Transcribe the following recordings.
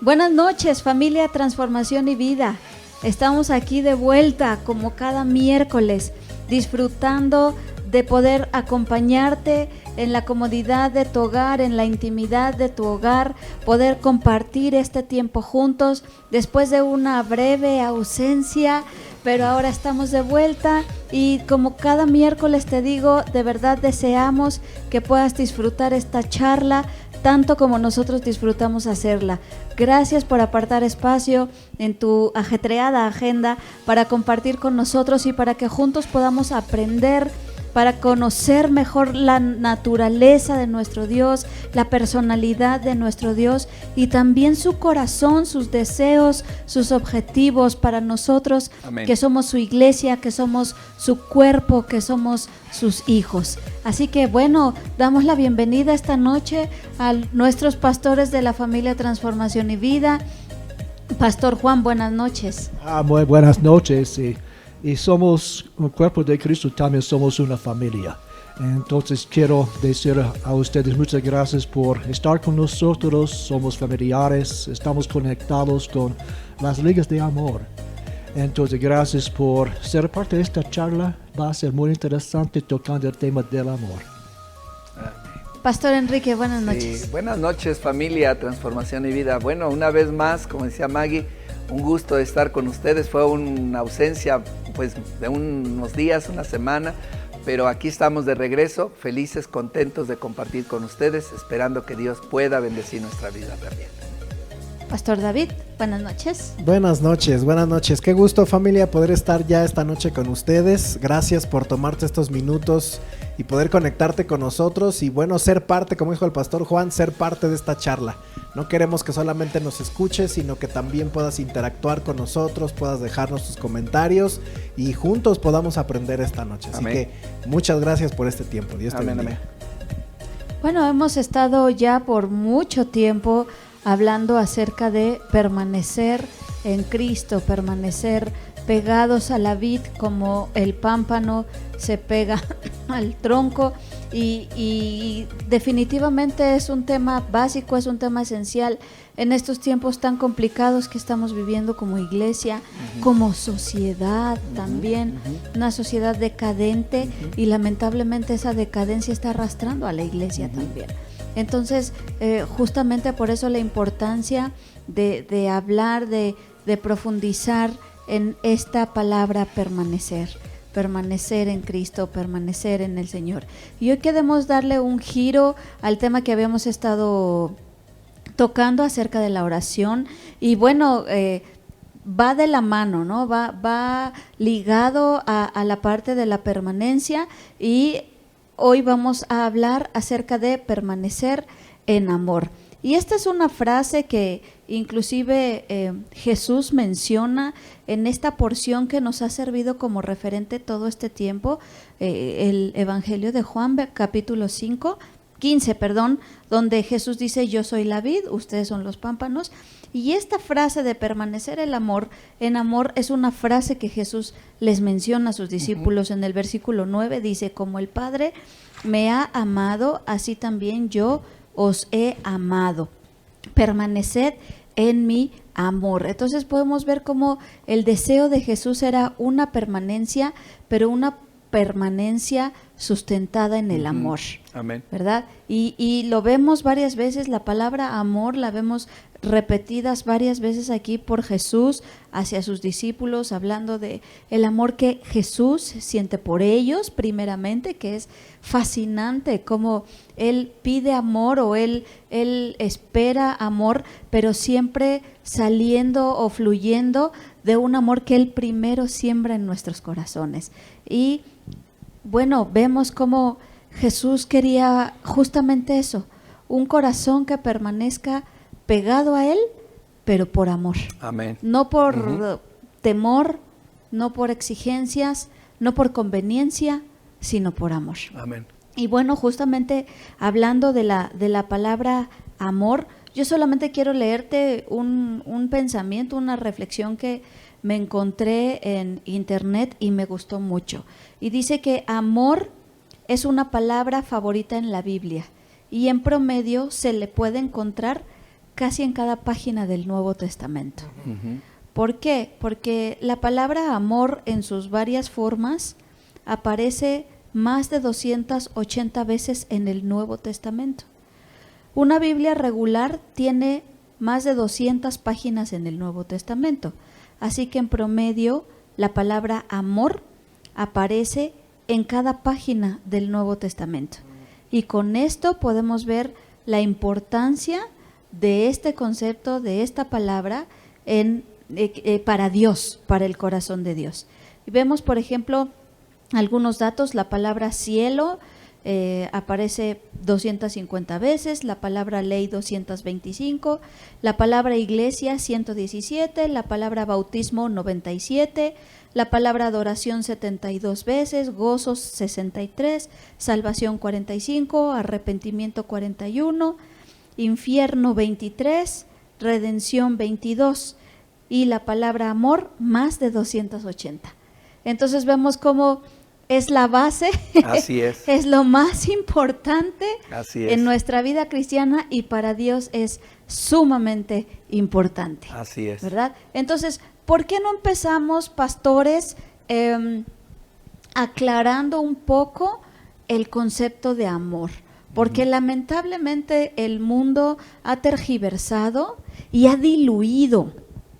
Buenas noches, familia Transformación y Vida. Estamos aquí de vuelta como cada miércoles, disfrutando de poder acompañarte en la comodidad de tu hogar, en la intimidad de tu hogar, poder compartir este tiempo juntos después de una breve ausencia, pero ahora estamos de vuelta y como cada miércoles te digo, de verdad deseamos que puedas disfrutar esta charla tanto como nosotros disfrutamos hacerla. Gracias por apartar espacio en tu ajetreada agenda para compartir con nosotros y para que juntos podamos aprender, para conocer mejor la naturaleza de nuestro Dios, la personalidad de nuestro Dios y también su corazón, sus deseos, sus objetivos para nosotros. Amén. Que somos su iglesia, que somos su cuerpo, que somos sus hijos. Así que bueno, damos la bienvenida esta noche a nuestros pastores de la familia Transformación y Vida. Pastor Juan, buenas noches. Muy buenas noches. Y somos un cuerpo de Cristo, también somos una familia. Entonces quiero decir a ustedes muchas gracias por estar con nosotros. Somos familiares, estamos conectados con las ligas de amor. Entonces gracias por ser parte de esta charla. Va a ser muy interesante tocando el tema del amor. Pastor Enrique, buenas noches. Sí, buenas noches, familia Transformación y Vida. Bueno, una vez más, como decía Maggie, un gusto estar con ustedes. Fue una ausencia pues de unos días, una semana, pero aquí estamos de regreso, felices, contentos de compartir con ustedes, esperando que Dios pueda bendecir nuestra vida también. Pastor David, buenas noches. Buenas noches. Qué gusto, familia, poder estar ya esta noche con ustedes. Gracias por tomarte estos minutos y poder conectarte con nosotros y bueno, ser parte, como dijo el pastor Juan, ser parte de esta charla. No queremos que solamente nos escuches, sino que también puedas interactuar con nosotros, puedas dejarnos tus comentarios y juntos podamos aprender esta noche. Así que muchas gracias por este tiempo. Dios te bendiga. Bueno, hemos estado ya por mucho tiempo hablando acerca de permanecer en Cristo, permanecer pegados a la vid como el pámpano se pega al tronco y definitivamente es un tema básico, es un tema esencial en estos tiempos tan complicados que estamos viviendo como iglesia, como sociedad también, una sociedad decadente y lamentablemente esa decadencia está arrastrando a la iglesia también. Entonces, justamente por eso la importancia de hablar, de profundizar en esta palabra permanecer en Cristo, permanecer en el Señor. Y hoy queremos darle un giro al tema que habíamos estado tocando acerca de la oración. Y bueno, va de la mano, ¿no? Va ligado a la parte de la permanencia y hoy vamos a hablar acerca de permanecer en amor. Y esta es una frase que inclusive Jesús menciona en esta porción que nos ha servido como referente todo este tiempo, el Evangelio de Juan, capítulo 15, donde Jesús dice: yo soy la vid, ustedes son los pámpanos. Y esta frase de permanecer en amor es una frase que Jesús les menciona a sus discípulos. En el versículo 9 dice: como el Padre me ha amado, así también yo os he amado. Permaneced en mi amor. Entonces podemos ver cómo el deseo de Jesús era una permanencia, pero una permanencia sustentada en el amor. Amén. ¿Verdad? Y lo vemos varias veces, la palabra amor la vemos repetidas varias veces aquí por Jesús hacia sus discípulos, hablando de el amor que Jesús siente por ellos primeramente, que es fascinante cómo Él pide amor o Él espera amor, pero siempre saliendo o fluyendo de un amor que Él primero siembra en nuestros corazones. Y bueno, vemos cómo Jesús quería justamente eso, un corazón que permanezca pegado a Él, pero por amor. Amén. No por temor, no por exigencias, no por conveniencia, sino por amor. Amén. Y bueno, justamente hablando de la palabra amor, yo solamente quiero leerte un pensamiento, una reflexión que me encontré en internet y me gustó mucho. Y dice que amor es una palabra favorita en la Biblia y en promedio se le puede encontrar casi en cada página del Nuevo Testamento. ¿Por qué? Porque la palabra amor en sus varias formas aparece más de 280 veces en el Nuevo Testamento. Una Biblia regular tiene más de 200 páginas en el Nuevo Testamento, así que en promedio la palabra amor aparece en cada página del Nuevo Testamento. Y con esto podemos ver la importancia de este concepto, de esta palabra para Dios, para el corazón de Dios. Y vemos, por ejemplo, algunos datos. La palabra cielo aparece 250 veces, la palabra ley 225, la palabra iglesia 117, la palabra bautismo 97, la palabra adoración 72 veces, gozos 63, salvación 45, arrepentimiento 41, infierno 23, redención 22 y la palabra amor más de 280. Entonces vemos cómo es la base, así es. Es lo más importante Así es. en nuestra vida cristiana y para Dios es sumamente importante. Así es. ¿Verdad? Entonces, ¿por qué no empezamos, pastores, aclarando un poco el concepto de amor? Porque lamentablemente el mundo ha tergiversado y ha diluido,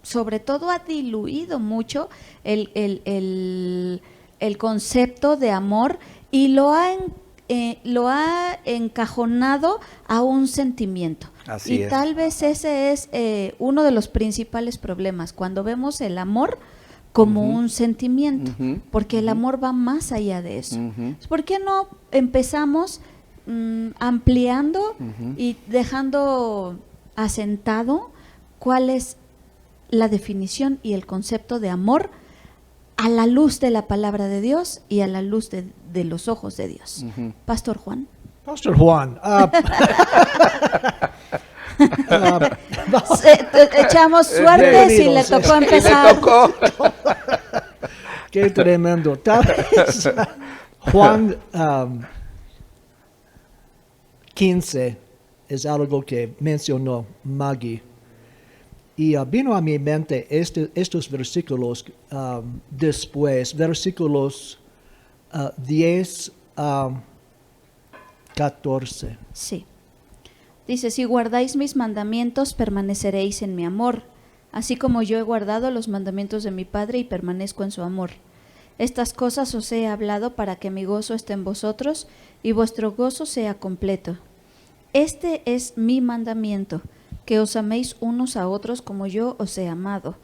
sobre todo ha diluido mucho el concepto de amor y lo ha encajonado a un sentimiento. Así es. Tal vez ese es uno de los principales problemas, cuando vemos el amor como un sentimiento, porque el amor va más allá de eso. ¿Por qué no empezamos ampliando y dejando asentado cuál es la definición y el concepto de amor a la luz de la palabra de Dios y a la luz de los ojos de Dios? Pastor Juan. Pastor Juan, Echamos suerte si le tocó empezar. Le tocó. qué tremendo. Tal vez Juan 15 es algo que mencionó Maggie. Y vino a mi mente estos versículos después, versículos 10 a 14. Sí. Dice, si guardáis mis mandamientos, permaneceréis en mi amor, así como yo he guardado los mandamientos de mi Padre y permanezco en su amor. Estas cosas os he hablado para que mi gozo esté en vosotros y vuestro gozo sea completo. Este es mi mandamiento, que os améis unos a otros como yo os he amado.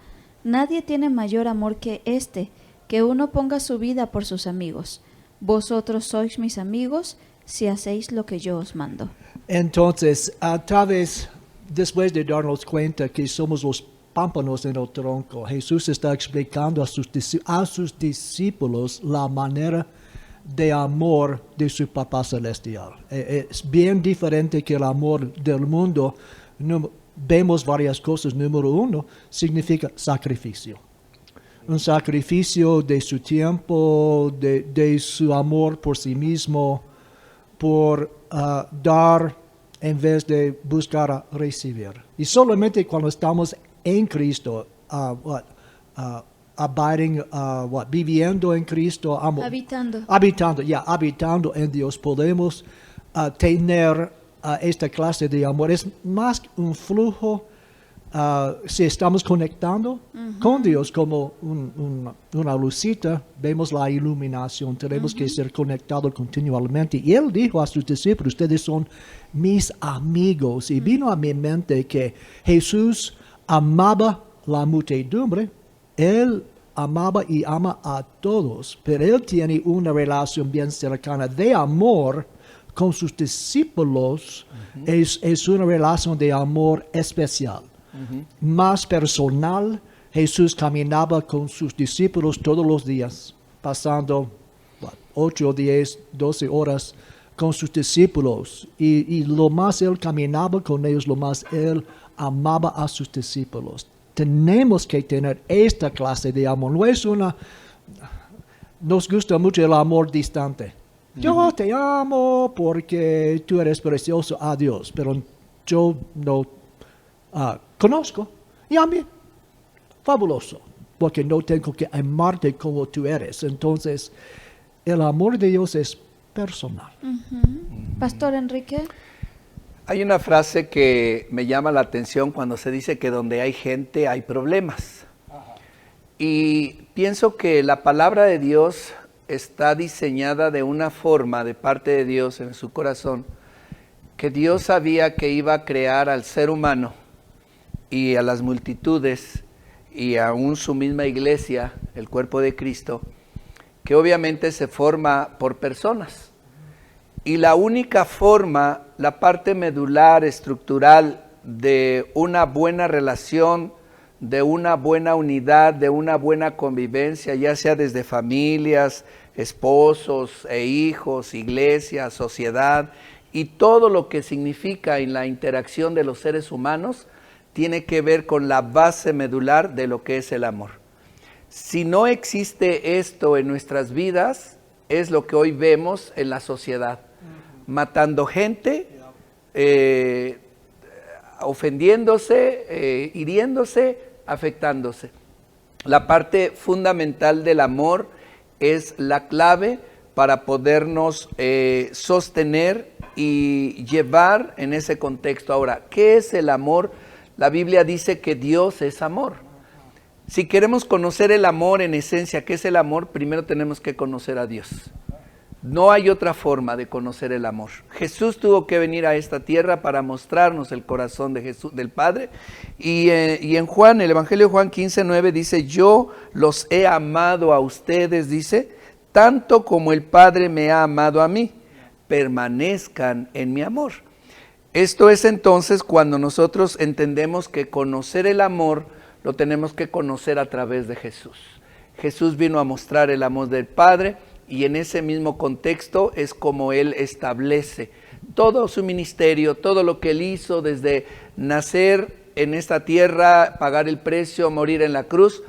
Nadie tiene mayor amor que este, que uno ponga su vida por sus amigos. Vosotros sois mis amigos si hacéis lo que yo os mando. Entonces, tal vez después de darnos cuenta que somos los pámpanos en el tronco, Jesús está explicando a sus discípulos la manera de amor de su Papá Celestial. Es bien diferente que el amor del mundo. Vemos varias cosas. Número uno, significa sacrificio. Un sacrificio de su tiempo, de su amor por sí mismo, por dar en vez de buscar a recibir. Y solamente cuando estamos en Cristo, viviendo en Cristo, habitando en Dios, podemos tener esta clase de amor. Es más un flujo, si estamos conectando con Dios como una lucita, vemos la iluminación, tenemos que ser conectados continuamente. Y Él dijo a sus discípulos, ustedes son mis amigos. Y vino a mi mente que Jesús amaba la muchedumbre, Él amaba y ama a todos, pero Él tiene una relación bien cercana de amor con sus discípulos. Es una relación de amor especial, más personal. Jesús caminaba con sus discípulos todos los días, pasando 8, 10, 12 horas con sus discípulos. Y lo más Él caminaba con ellos, lo más Él amaba a sus discípulos. Tenemos que tener esta clase de amor. No es nos gusta mucho el amor distante. Yo te amo porque tú eres precioso a Dios, pero yo no conozco y a mí, fabuloso, porque no tengo que amarte como tú eres. Entonces, el amor de Dios es personal. Pastor Enrique. Hay una frase que me llama la atención cuando se dice que donde hay gente hay problemas. Y pienso que la palabra de Dios está diseñada de una forma de parte de Dios en su corazón, que Dios sabía que iba a crear al ser humano y a las multitudes y aún su misma iglesia, el cuerpo de Cristo, que obviamente se forma por personas. Y la única forma, la parte medular, estructural de una buena relación, de una buena unidad, de una buena convivencia, ya sea desde familias, esposos e hijos, iglesia, sociedad, y todo lo que significa en la interacción de los seres humanos, tiene que ver con la base medular de lo que es el amor. Si no existe esto en nuestras vidas, es lo que hoy vemos en la sociedad. Matando gente, ofendiéndose, hiriéndose, afectándose. La parte fundamental del amor es la clave para podernos sostener y llevar en ese contexto. Ahora, ¿qué es el amor? La Biblia dice que Dios es amor. Si queremos conocer el amor en esencia, ¿qué es el amor? Primero tenemos que conocer a Dios. No hay otra forma de conocer el amor. Jesús tuvo que venir a esta tierra para mostrarnos el corazón de Jesús, del Padre. Y en Juan, el Evangelio de Juan 15:9 dice, yo los he amado a ustedes, dice, tanto como el Padre me ha amado a mí. Permanezcan en mi amor. Esto es entonces cuando nosotros entendemos que conocer el amor lo tenemos que conocer a través de Jesús. Jesús vino a mostrar el amor del Padre y en ese mismo contexto es como Él establece todo su ministerio, todo lo que Él hizo desde nacer en esta tierra, pagar el precio, morir en la cruz.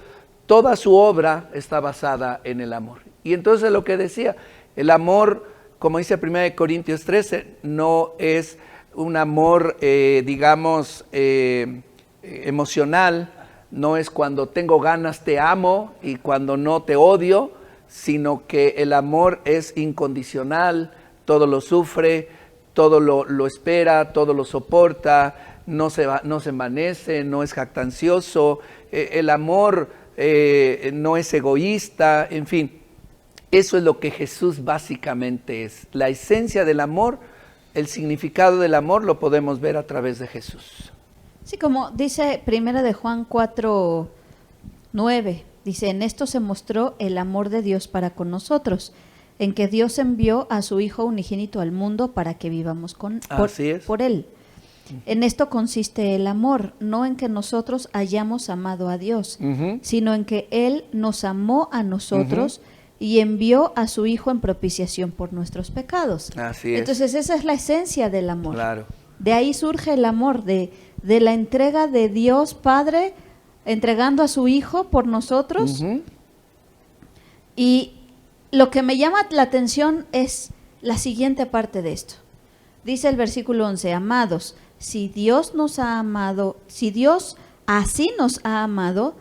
Toda su obra está basada en el amor. Y entonces lo que decía, el amor, como dice 1 Corintios 13, no es un amor, emocional, no es cuando tengo ganas te amo y cuando no te odio, sino que el amor es incondicional, todo lo sufre, todo lo espera, todo lo soporta, no se envanece, no es jactancioso, el amor no es egoísta, en fin, eso es lo que Jesús básicamente es. La esencia del amor, el significado del amor lo podemos ver a través de Jesús. Sí, como dice 1 de Juan 4:9, dice, en esto se mostró el amor de Dios para con nosotros, en que Dios envió a su Hijo unigénito al mundo para que vivamos por Él. En esto consiste el amor, no en que nosotros hayamos amado a Dios, sino en que Él nos amó a nosotros y envió a su Hijo en propiciación por nuestros pecados. Así es. Entonces esa es la esencia del amor. Claro. De ahí surge el amor, de la entrega de Dios Padre, entregando a su Hijo por nosotros. Y lo que me llama la atención es la siguiente parte de esto. Dice el versículo 11, amados, si Dios así nos ha amado,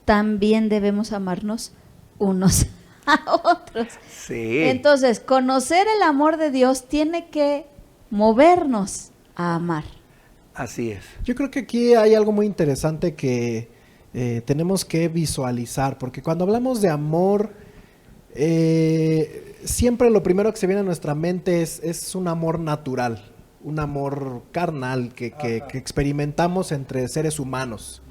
también debemos amarnos unos a otros. Sí. Entonces, conocer el amor de Dios tiene que movernos a amar. Así es. Yo creo que aquí hay algo muy interesante que tenemos que visualizar, porque cuando hablamos de amor, siempre lo primero que se viene a nuestra mente es un amor natural, un amor carnal que experimentamos entre seres humanos.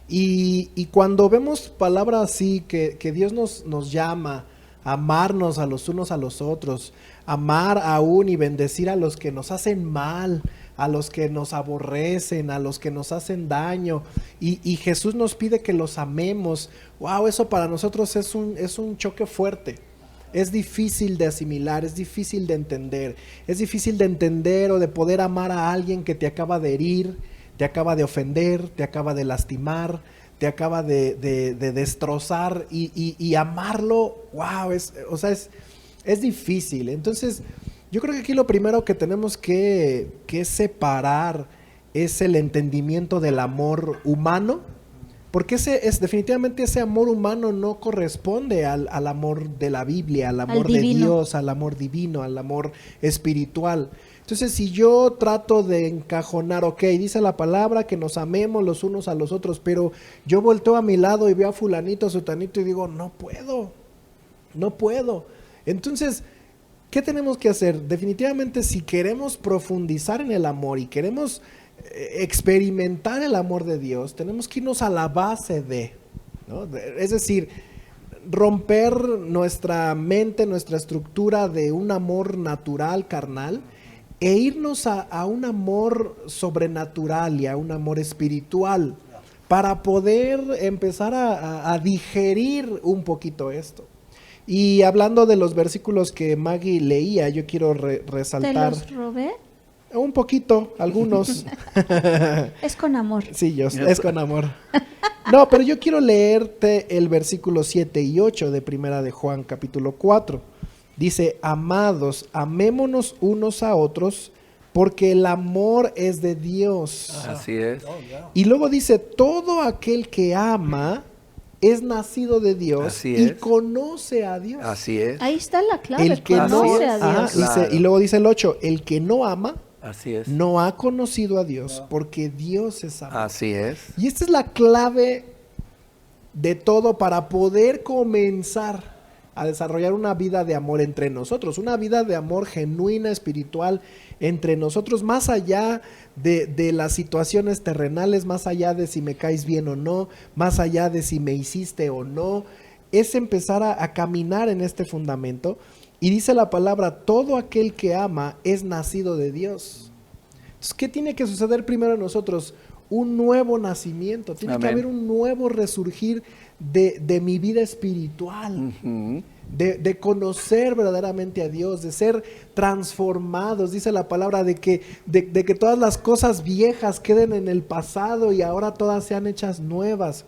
Y cuando vemos palabras así, que Dios nos llama a amarnos a los unos a los otros, amar aún y bendecir a los que nos hacen mal, a los que nos aborrecen, a los que nos hacen daño, y Jesús nos pide que los amemos. Wow, eso para nosotros es un choque fuerte. Es difícil de asimilar, es difícil de entender o de poder amar a alguien que te acaba de herir, te acaba de ofender, te acaba de lastimar, te acaba de destrozar, y amarlo, wow, es difícil. Entonces, yo creo que aquí lo primero que tenemos que separar es el entendimiento del amor humano, porque definitivamente ese amor humano no corresponde al amor de la Biblia, al amor de Dios, al amor divino, al amor espiritual. Entonces, si yo trato de encajonar, ok, dice la palabra que nos amemos los unos a los otros, pero yo volteo a mi lado y veo a fulanito, sutanito y digo, no puedo. Entonces, ¿qué tenemos que hacer? Definitivamente, si queremos profundizar en el amor y queremos experimentar el amor de Dios, tenemos que irnos a la base ¿no? Es decir, romper nuestra mente, nuestra estructura de un amor natural, carnal, e irnos a un amor sobrenatural y a un amor espiritual para poder empezar a digerir un poquito esto. Y hablando de los versículos que Maggie leía, yo quiero resaltar. ¿Te los robé? Un poquito, algunos. Es con amor. Sí, es con amor. No, pero yo quiero leerte el versículo 7 y 8 de Primera de Juan, capítulo 4. Dice, amados, amémonos unos a otros, porque el amor es de Dios. Así es. Y luego dice, todo aquel que ama es nacido de Dios. Así y es. conoce a Dios. Así es. Ahí está la clave, El que conoce no, a Dios. ajá, Claro. dice, y luego dice el 8, el que no ama, Así es. no ha conocido a Dios, porque Dios es amor. Así es. Y esta es la clave de todo para poder comenzar a desarrollar una vida de amor entre nosotros, una vida de amor genuina, espiritual entre nosotros, más allá de las situaciones terrenales, más allá de si me caes bien o no, más allá de si me hiciste o no, es empezar a caminar en este fundamento. Y dice la palabra, todo aquel que ama es nacido de Dios. Entonces, ¿qué tiene que suceder primero en nosotros? Un nuevo nacimiento, tiene Amén. que haber un nuevo resurgir de mi vida espiritual, Ujú. de conocer verdaderamente a Dios, de ser transformados. Dice la palabra de que todas las cosas viejas queden en el pasado y ahora todas sean hechas nuevas.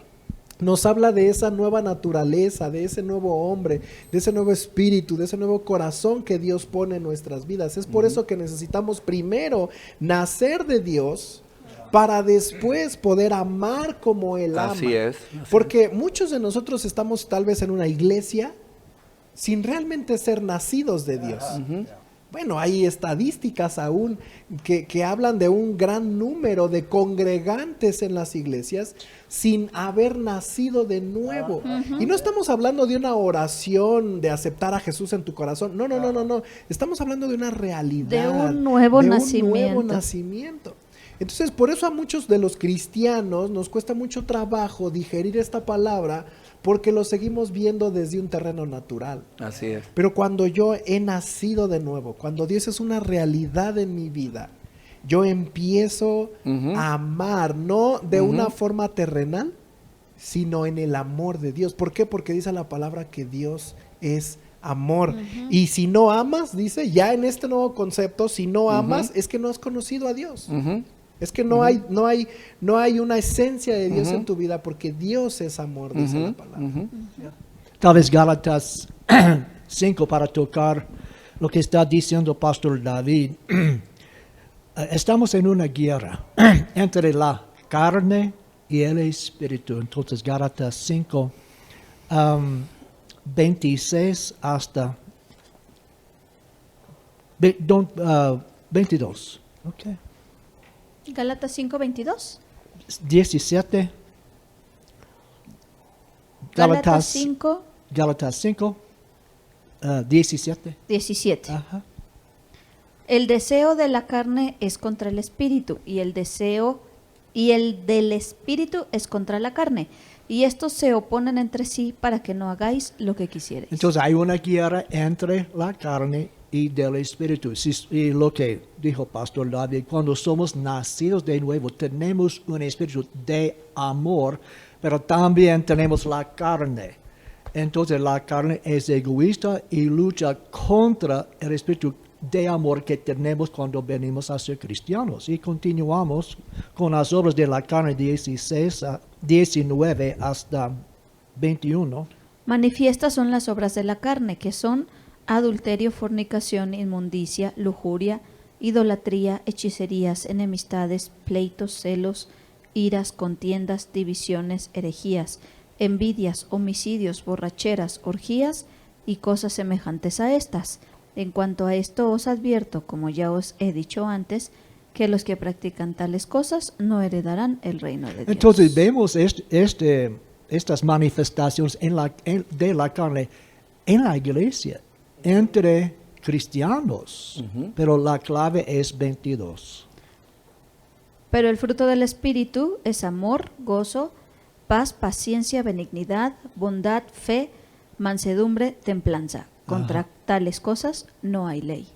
Nos habla de esa nueva naturaleza, de ese nuevo hombre, de ese nuevo espíritu, de ese nuevo corazón que Dios pone en nuestras vidas. Es por eso que necesitamos primero nacer de Dios para después poder amar como Él ama. Así es. Porque muchos de nosotros estamos tal vez en una iglesia sin realmente ser nacidos de Dios. Bueno, hay estadísticas aún que hablan de un gran número de congregantes en las iglesias sin haber nacido de nuevo. Y no estamos hablando de una oración de aceptar a Jesús en tu corazón. No. Estamos hablando de una realidad. De un nuevo de nacimiento. Un nuevo nacimiento. Entonces, por eso a muchos de los cristianos nos cuesta mucho trabajo digerir esta palabra, porque lo seguimos viendo desde un terreno natural. Así es. Pero cuando yo he nacido de nuevo, cuando Dios es una realidad en mi vida, yo empiezo a amar, no de una forma terrenal, sino en el amor de Dios. ¿Por qué? Porque dice la palabra que Dios es amor. Y si no amas, dice, ya en este nuevo concepto, si no amas, es que no has conocido a Dios. Es que no hay una esencia de Dios en tu vida, porque Dios es amor, dice la palabra. Tal vez Gálatas 5 para tocar lo que está diciendo Pastor David. Estamos en una guerra entre la carne y el espíritu. Entonces Gálatas 5, 26 hasta 22. Okay. Gálatas 5:22. 17. Gálatas 5, Gálatas 5, 17. 17. Ajá. El deseo de la carne es contra el espíritu, y el del espíritu es contra la carne, y estos se oponen entre sí para que no hagáis lo que quisierais. Entonces hay una guerra entre la carne y del espíritu. Y lo que dijo Pastor David, cuando somos nacidos de nuevo, tenemos un espíritu de amor, pero también tenemos la carne. Entonces la carne es egoísta y lucha contra el espíritu de amor que tenemos cuando venimos a ser cristianos. Y continuamos con las obras de la carne 19 hasta 21. Manifiestas son las obras de la carne, que son adulterio, fornicación, inmundicia, lujuria, idolatría, hechicerías, enemistades, pleitos, celos, iras, contiendas, divisiones, herejías, envidias, homicidios, borracheras, orgías y cosas semejantes a estas. En cuanto a esto os advierto, como ya os he dicho antes, que los que practican tales cosas no heredarán el reino de Dios. Entonces vemos estas manifestaciones de la carne en la iglesia, entre cristianos, pero la clave es 22. Pero el fruto del Espíritu es amor, gozo, paz, paciencia, benignidad, bondad, fe, mansedumbre, templanza. Contra tales cosas no hay ley.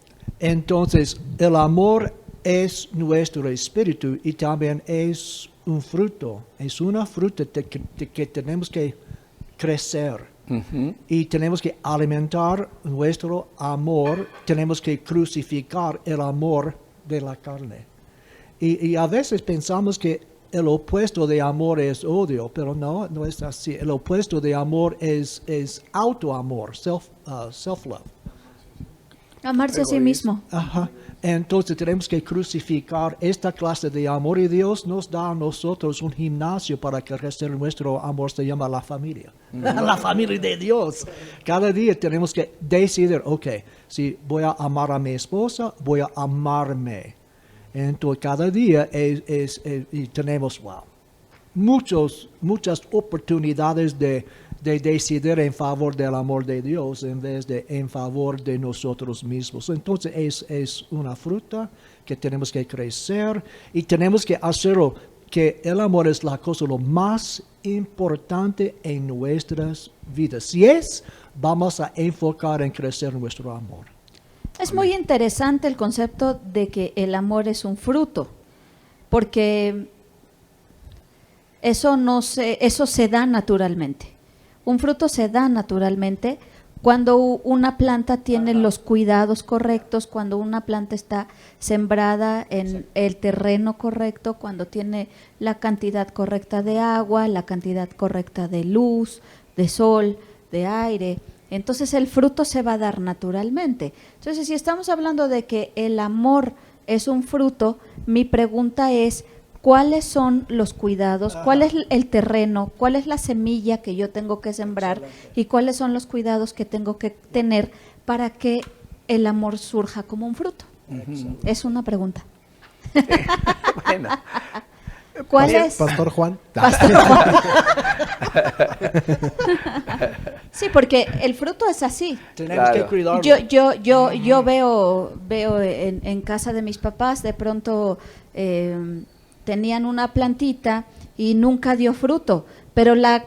Entonces, el amor es nuestro espíritu y también es un fruto. Es una fruta que tenemos que crecer. Y tenemos que alimentar nuestro amor. Tenemos que crucificar el amor de la carne. Y a veces pensamos que el opuesto de amor es odio, pero no es así. El opuesto de amor es autoamor, self-love. Amarse a sí mismo. Ajá. Entonces tenemos que crucificar esta clase de amor y Dios nos da a nosotros un gimnasio para crecer nuestro amor, se llama la familia. La familia de Dios. Cada día tenemos que decidir, ok, si voy a amar a mi esposa, voy a amarme. Entonces cada día y tenemos muchas oportunidades de decidir en favor del amor de Dios en vez de en favor de nosotros mismos. Entonces es una fruta que tenemos que crecer y tenemos que hacerlo, que el amor es la cosa lo más importante en nuestras vidas. Si vamos a enfocar en crecer nuestro amor. Es muy interesante el concepto de que el amor es un fruto, porque eso se da naturalmente. Un fruto se da naturalmente cuando una planta tiene los cuidados correctos, cuando una planta está sembrada en el terreno correcto, cuando tiene la cantidad correcta de agua, la cantidad correcta de luz, de sol, de aire. Entonces el fruto se va a dar naturalmente. Entonces, si estamos hablando de que el amor es un fruto, mi pregunta es, ¿cuáles son los cuidados? ¿Cuál es el terreno? ¿Cuál es la semilla que yo tengo que sembrar? ¿Y cuáles son los cuidados que tengo que tener para que el amor surja como un fruto? Es una pregunta. Bueno. ¿Cuál es? Pastor Juan. Pastor Juan. Sí, porque el fruto es así. Tenemos que cuidarlo. Yo veo en casa de mis papás, de pronto tenían una plantita y nunca dio fruto, pero la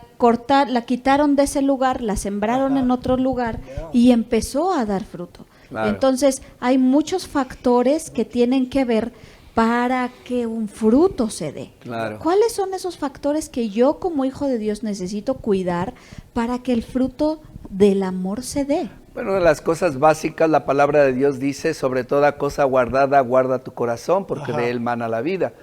quitaron de ese lugar, la sembraron en otro lugar y empezó a dar fruto. Claro. Entonces, hay muchos factores que tienen que ver para que un fruto se dé. Claro. ¿Cuáles son esos factores que yo como hijo de Dios necesito cuidar para que el fruto del amor se dé? Bueno, una de las cosas básicas, la palabra de Dios dice, sobre toda cosa guardada, guarda tu corazón, porque de él mana la vida.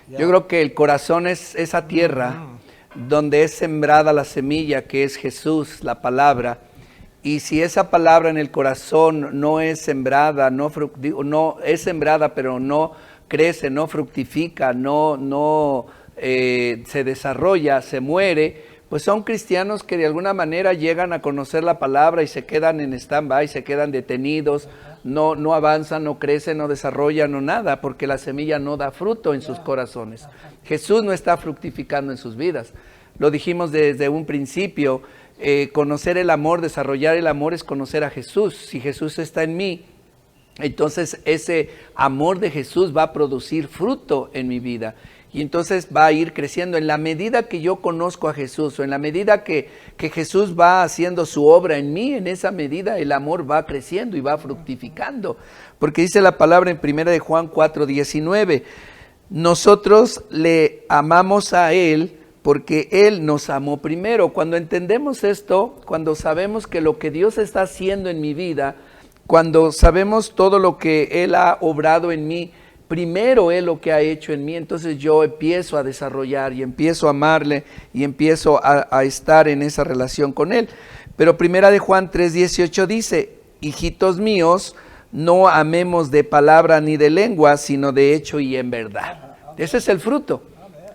Yo creo que el corazón es esa tierra donde es sembrada la semilla, que es Jesús, la palabra. Y si esa palabra en el corazón no es sembrada, no es sembrada, pero no crece, no fructifica, no se desarrolla, se muere, pues son cristianos que de alguna manera llegan a conocer la palabra y se quedan en stand-by, se quedan detenidos, no avanzan, no crecen, no desarrollan, no nada, porque la semilla no da fruto en sus corazones. Jesús no está fructificando en sus vidas. Lo dijimos desde un principio, conocer el amor, desarrollar el amor es conocer a Jesús. Si Jesús está en mí, entonces ese amor de Jesús va a producir fruto en mi vida. Y entonces va a ir creciendo en la medida que yo conozco a Jesús, o en la medida que Jesús va haciendo su obra en mí, en esa medida el amor va creciendo y va fructificando. Porque dice la palabra en 1 de Juan 4:19, nosotros le amamos a Él porque Él nos amó primero. Cuando entendemos esto, cuando sabemos que lo que Dios está haciendo en mi vida, cuando sabemos todo lo que Él ha obrado en mí, primero Él lo que ha hecho en mí, entonces yo empiezo a desarrollar y empiezo a amarle y empiezo a estar en esa relación con Él. Pero 1 de Juan 3:18 dice, hijitos míos, no amemos de palabra ni de lengua, sino de hecho y en verdad. Ese es el fruto,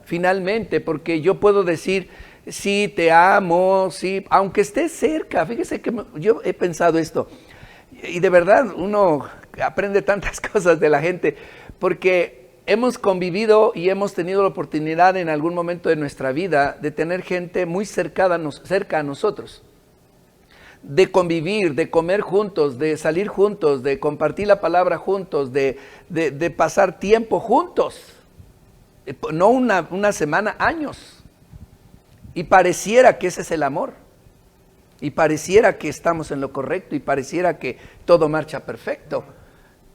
finalmente, porque yo puedo decir, sí, te amo, sí, aunque estés cerca. Fíjese que yo he pensado esto, y de verdad uno aprende tantas cosas de la gente, porque hemos convivido y hemos tenido la oportunidad en algún momento de nuestra vida de tener gente muy cerca a nosotros, de convivir, de comer juntos, de salir juntos, de compartir la palabra juntos, de pasar tiempo juntos, no una semana, años, y pareciera que ese es el amor, y pareciera que estamos en lo correcto, y pareciera que todo marcha perfecto,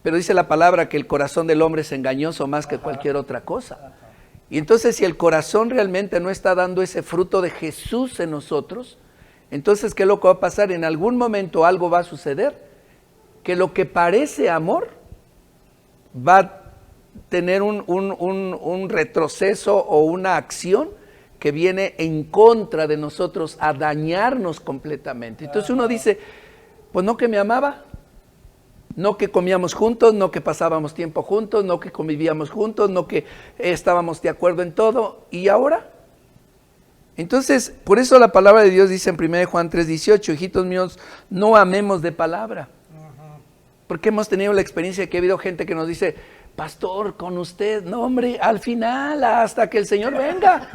pero dice la palabra que el corazón del hombre es engañoso más que cualquier otra cosa. Y entonces si el corazón realmente no está dando ese fruto de Jesús en nosotros, entonces ¿qué es lo que va a pasar? En algún momento algo va a suceder, que lo que parece amor va a tener un retroceso o una acción que viene en contra de nosotros a dañarnos completamente. Entonces uno dice, pues no que me amaba, no que comíamos juntos, no que pasábamos tiempo juntos, no que convivíamos juntos, no que estábamos de acuerdo en todo, ¿y ahora? Entonces, por eso la palabra de Dios dice en 1 Juan 3:18, hijitos míos, no amemos de palabra. Porque hemos tenido la experiencia de que ha habido gente que nos dice, pastor, con usted, no hombre, al final, hasta que el Señor venga.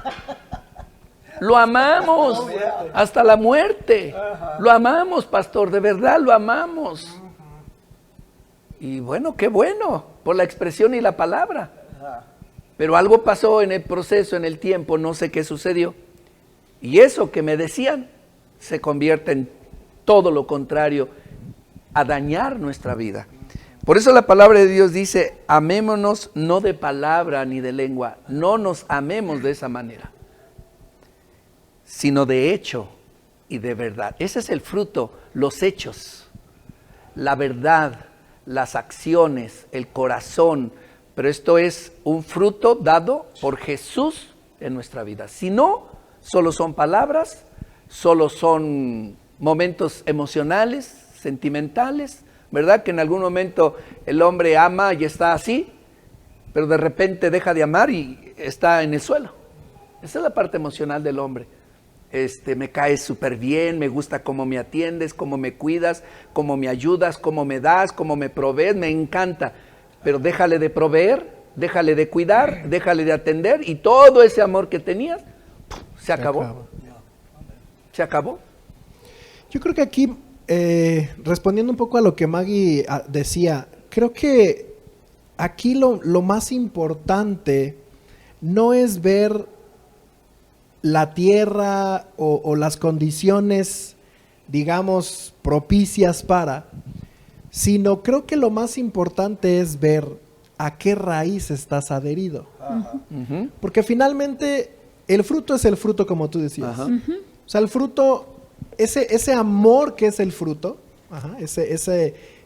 Lo amamos, hasta la muerte. Lo amamos, pastor, de verdad lo amamos. Y bueno, qué bueno, por la expresión y la palabra. Pero algo pasó en el proceso, en el tiempo, no sé qué sucedió. Y eso que me decían se convierte en todo lo contrario, a dañar nuestra vida. Por eso la palabra de Dios dice, amémonos no de palabra ni de lengua, no nos amemos de esa manera, sino de hecho y de verdad. Ese es el fruto, los hechos, la verdad, las acciones, el corazón, pero esto es un fruto dado por Jesús en nuestra vida. Si no, solo son palabras, solo son momentos emocionales, sentimentales, ¿verdad? Que en algún momento el hombre ama y está así, pero de repente deja de amar y está en el suelo. Esa es la parte emocional del hombre. Me caes súper bien, me gusta cómo me atiendes, cómo me cuidas, cómo me ayudas, cómo me das, cómo me provees, me encanta. Pero déjale de proveer, déjale de cuidar, déjale de atender y todo ese amor que tenías, se acabó. Se acabó. Yo creo que aquí, respondiendo un poco a lo que Maggie decía, creo que aquí lo más importante no es ver la tierra o las condiciones, digamos, propicias sino creo que lo más importante es ver a qué raíz estás adherido. Uh-huh. Porque finalmente el fruto es el fruto, como tú decías. Uh-huh. O sea, el fruto, ese amor que es el fruto,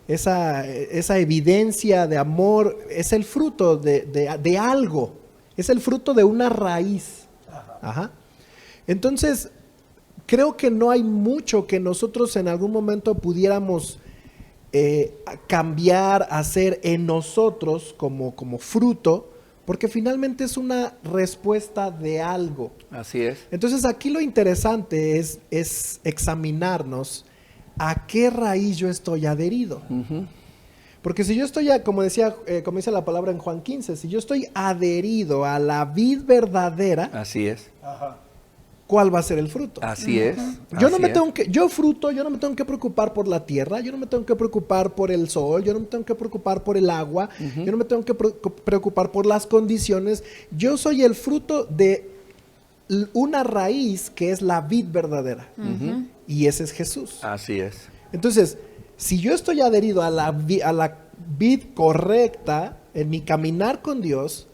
esa evidencia de amor, es el fruto de algo, es el fruto de una raíz. Ajá. Entonces, creo que no hay mucho que nosotros en algún momento pudiéramos cambiar, hacer en nosotros como fruto, porque finalmente es una respuesta de algo. Así es. Entonces, aquí lo interesante es examinarnos a qué raíz yo estoy adherido. Uh-huh. Porque si yo estoy, como dice la palabra en Juan 15, si yo estoy adherido a la vid verdadera, así es. ¿Cuál va a ser el fruto? Así es. Yo no me tengo que preocupar por la tierra, yo no me tengo que preocupar por el sol, yo no me tengo que preocupar por el agua, uh-huh. Yo no me tengo que preocupar por las condiciones. Yo soy el fruto de una raíz que es la vid verdadera. Uh-huh. Y ese es Jesús. Así es. Entonces, si yo estoy adherido a la vid correcta en mi caminar con Dios,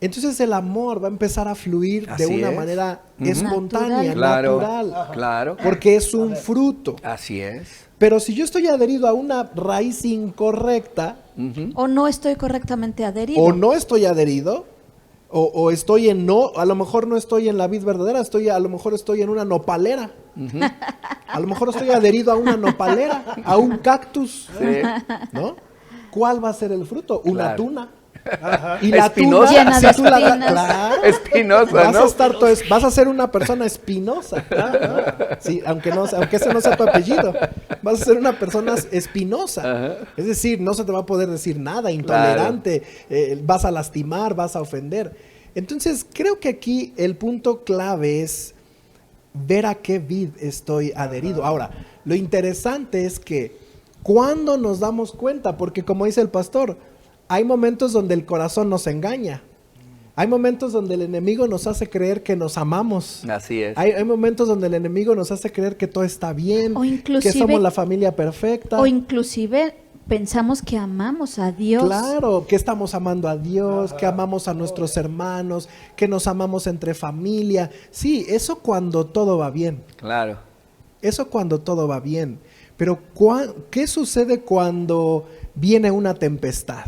entonces el amor va a empezar a fluir de una manera espontánea, natural. Claro. Porque es un fruto. Así es. Pero si yo estoy adherido a una raíz incorrecta, uh-huh. O no estoy correctamente adherido. O no estoy adherido, o estoy a lo mejor no estoy en la vid verdadera, a lo mejor estoy en una nopalera. Uh-huh. A lo mejor estoy adherido a una nopalera, a un cactus, sí. ¿no? cuál va a ser el fruto? Una Claro. tuna. Ajá. Y la Espinosa. tuna, Llena de si tú la- espinas. claro, Espinosa, vas a ¿no? estar vas a ser una persona espinosa. Ajá. Sí, aunque ese no sea tu apellido, vas a ser una persona espinosa. Ajá. Es decir, no se te va a poder decir nada, intolerante, vas a lastimar, vas a ofender. Entonces, creo que aquí el punto clave es ver a qué vid estoy adherido. Ahora, lo interesante es que cuando nos damos cuenta, porque como dice el pastor, hay momentos donde el corazón nos engaña. Hay momentos donde el enemigo nos hace creer que nos amamos. Así es. Hay momentos donde el enemigo nos hace creer que todo está bien, O inclusive- que somos la familia perfecta. O inclusive pensamos que amamos a Dios. Claro, que estamos amando a Dios, que amamos a nuestros hermanos, que nos amamos entre familia. Sí, eso cuando todo va bien. Claro. Eso cuando todo va bien. Pero ¿qué sucede cuando viene una tempestad?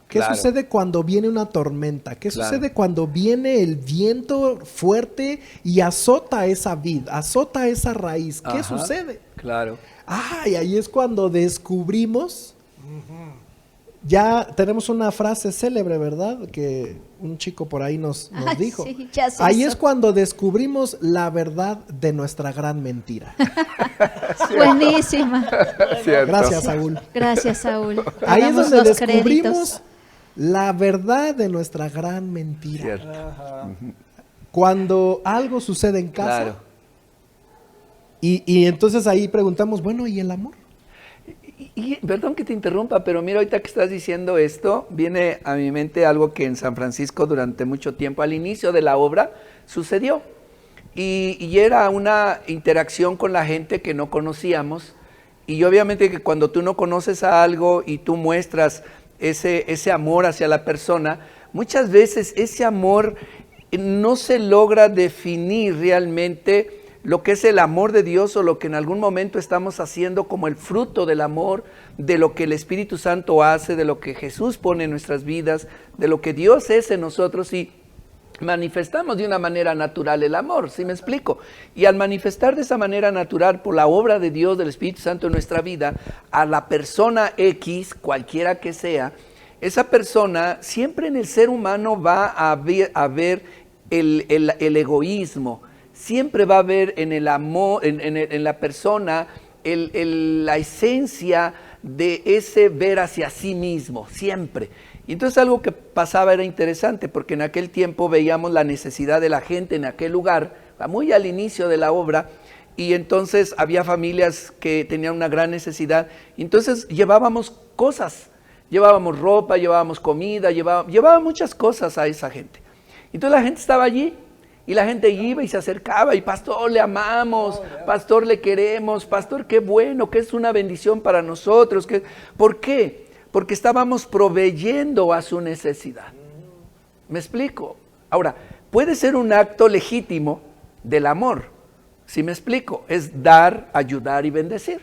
¿Qué Claro. sucede cuando viene una tormenta? ¿Qué Claro. sucede cuando viene el viento fuerte y azota esa vid, azota esa raíz? ¿Qué Ajá. sucede? Claro. Y ahí es cuando descubrimos. Ya tenemos una frase célebre, ¿verdad? Que un chico por ahí nos Ay, dijo. sí, ya sé Ahí eso. es cuando descubrimos la verdad de nuestra gran mentira. Buenísima. Cierto. Gracias, Saúl. Gracias, Saúl. Te Ahí es damos donde los descubrimos créditos. la verdad de nuestra gran mentira. Cierto. Ajá. Cuando algo sucede en casa Claro. y entonces ahí preguntamos, bueno, ¿y el amor? Y perdón que te interrumpa, pero mira, ahorita que estás diciendo esto, viene a mi mente algo que en San Francisco durante mucho tiempo, al inicio de la obra, sucedió. Y era una interacción con la gente que no conocíamos. Y obviamente que cuando tú no conoces a algo y tú muestras ese amor hacia la persona, muchas veces ese amor no se logra definir realmente lo que es el amor de Dios o lo que en algún momento estamos haciendo como el fruto del amor, de lo que el Espíritu Santo hace, de lo que Jesús pone en nuestras vidas, de lo que Dios es en nosotros y manifestamos de una manera natural el amor, ¿sí me explico? Y al manifestar de esa manera natural por la obra de Dios, del Espíritu Santo en nuestra vida, a la persona X, cualquiera que sea, esa persona siempre en el ser humano va a ver el egoísmo, siempre va a haber en el amor, en la persona, la esencia de ese ver hacia sí mismo, siempre. Y entonces algo que pasaba era interesante, porque en aquel tiempo veíamos la necesidad de la gente en aquel lugar, muy al inicio de la obra, y entonces había familias que tenían una gran necesidad, y entonces llevábamos cosas, llevábamos ropa, llevábamos comida, llevábamos muchas cosas a esa gente. Entonces la gente estaba allí, y la gente iba y se acercaba, y pastor, le amamos, pastor, le queremos, pastor, qué bueno, que es una bendición para nosotros. ¿Por qué? Porque estábamos proveyendo a su necesidad. ¿Me explico? Ahora, puede ser un acto legítimo del amor, ¿sí me explico? Es dar, ayudar y bendecir.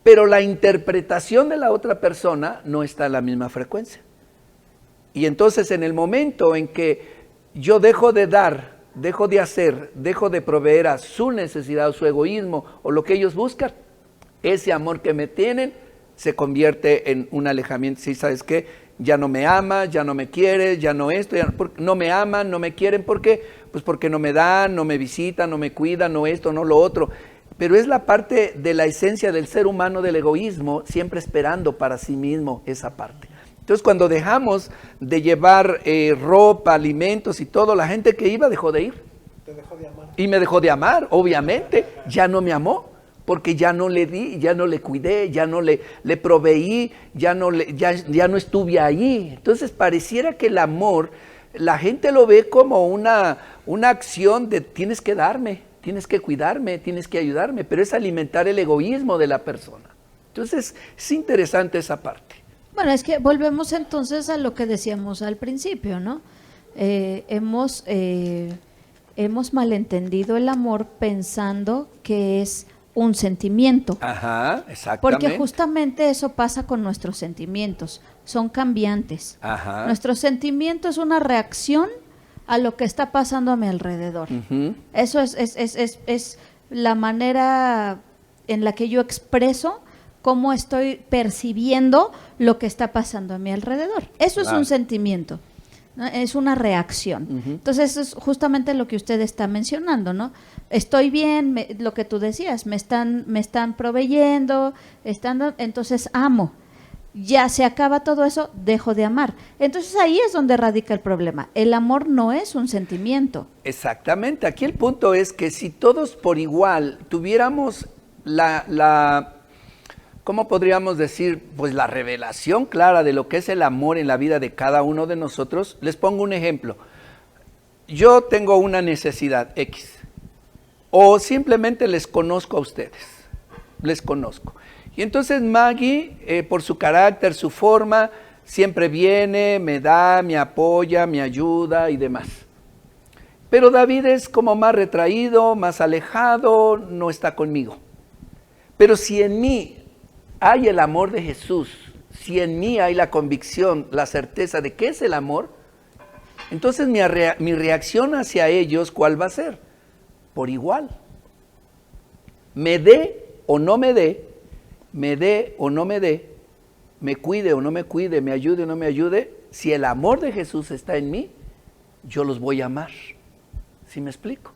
Pero la interpretación de la otra persona no está en la misma frecuencia. Y entonces en el momento en que yo dejo de dar, dejo de hacer, dejo de proveer a su necesidad, su egoísmo o lo que ellos buscan, ese amor que me tienen se convierte en un alejamiento. ¿Sí? ¿Sabes qué? Ya no me ama, ya no me quiere, ya no esto, no me aman, no me quieren. ¿Por qué? Pues porque no me dan, no me visitan, no me cuidan, no esto, no lo otro. Pero es la parte de la esencia del ser humano, del egoísmo, siempre esperando para sí mismo esa parte. Entonces cuando dejamos de llevar ropa, alimentos y todo, la gente que iba dejó de ir. Te dejó de amar. Y me dejó de amar, obviamente, ya no me amó, porque ya no le di, ya no le cuidé, ya no le proveí, ya no estuve ahí. Entonces pareciera que el amor, la gente lo ve como una acción de tienes que darme, tienes que cuidarme, tienes que ayudarme, pero es alimentar el egoísmo de la persona. Entonces es interesante esa parte. Bueno, es que volvemos entonces a lo que decíamos al principio, ¿no? Hemos malentendido el amor pensando que es un sentimiento. Ajá, exactamente. Porque justamente eso pasa con nuestros sentimientos, son cambiantes. Ajá. Nuestro sentimiento es una reacción a lo que está pasando a mi alrededor. Ujú. Eso es la manera en la que yo expreso cómo estoy percibiendo lo que está pasando a mi alrededor. Eso es Claro. un sentimiento, ¿no? Es una reacción. Ujú. Entonces, eso es justamente lo que usted está mencionando, ¿no? Estoy bien, lo que tú decías, me están proveyendo, entonces amo. Ya se acaba todo eso, dejo de amar. Entonces ahí es donde radica el problema. El amor no es un sentimiento. Exactamente, aquí el punto es que si todos por igual tuviéramos ¿cómo podríamos decir? Pues la revelación clara de lo que es el amor en la vida de cada uno de nosotros. Les pongo un ejemplo. Yo tengo una necesidad X, o simplemente les conozco a ustedes, les conozco. Y entonces Maggie, por su carácter, su forma, siempre viene, me da, me apoya, me ayuda y demás. Pero David es como más retraído, más alejado, no está conmigo. Pero si en mí hay el amor de Jesús, si en mí hay la convicción, la certeza de que es el amor, entonces mi reacción hacia ellos, ¿cuál va a ser? Por igual. Me dé o no me dé, me dé o no me dé, me cuide o no me cuide, me ayude o no me ayude, si el amor de Jesús está en mí, yo los voy a amar. ¿Sí me explico?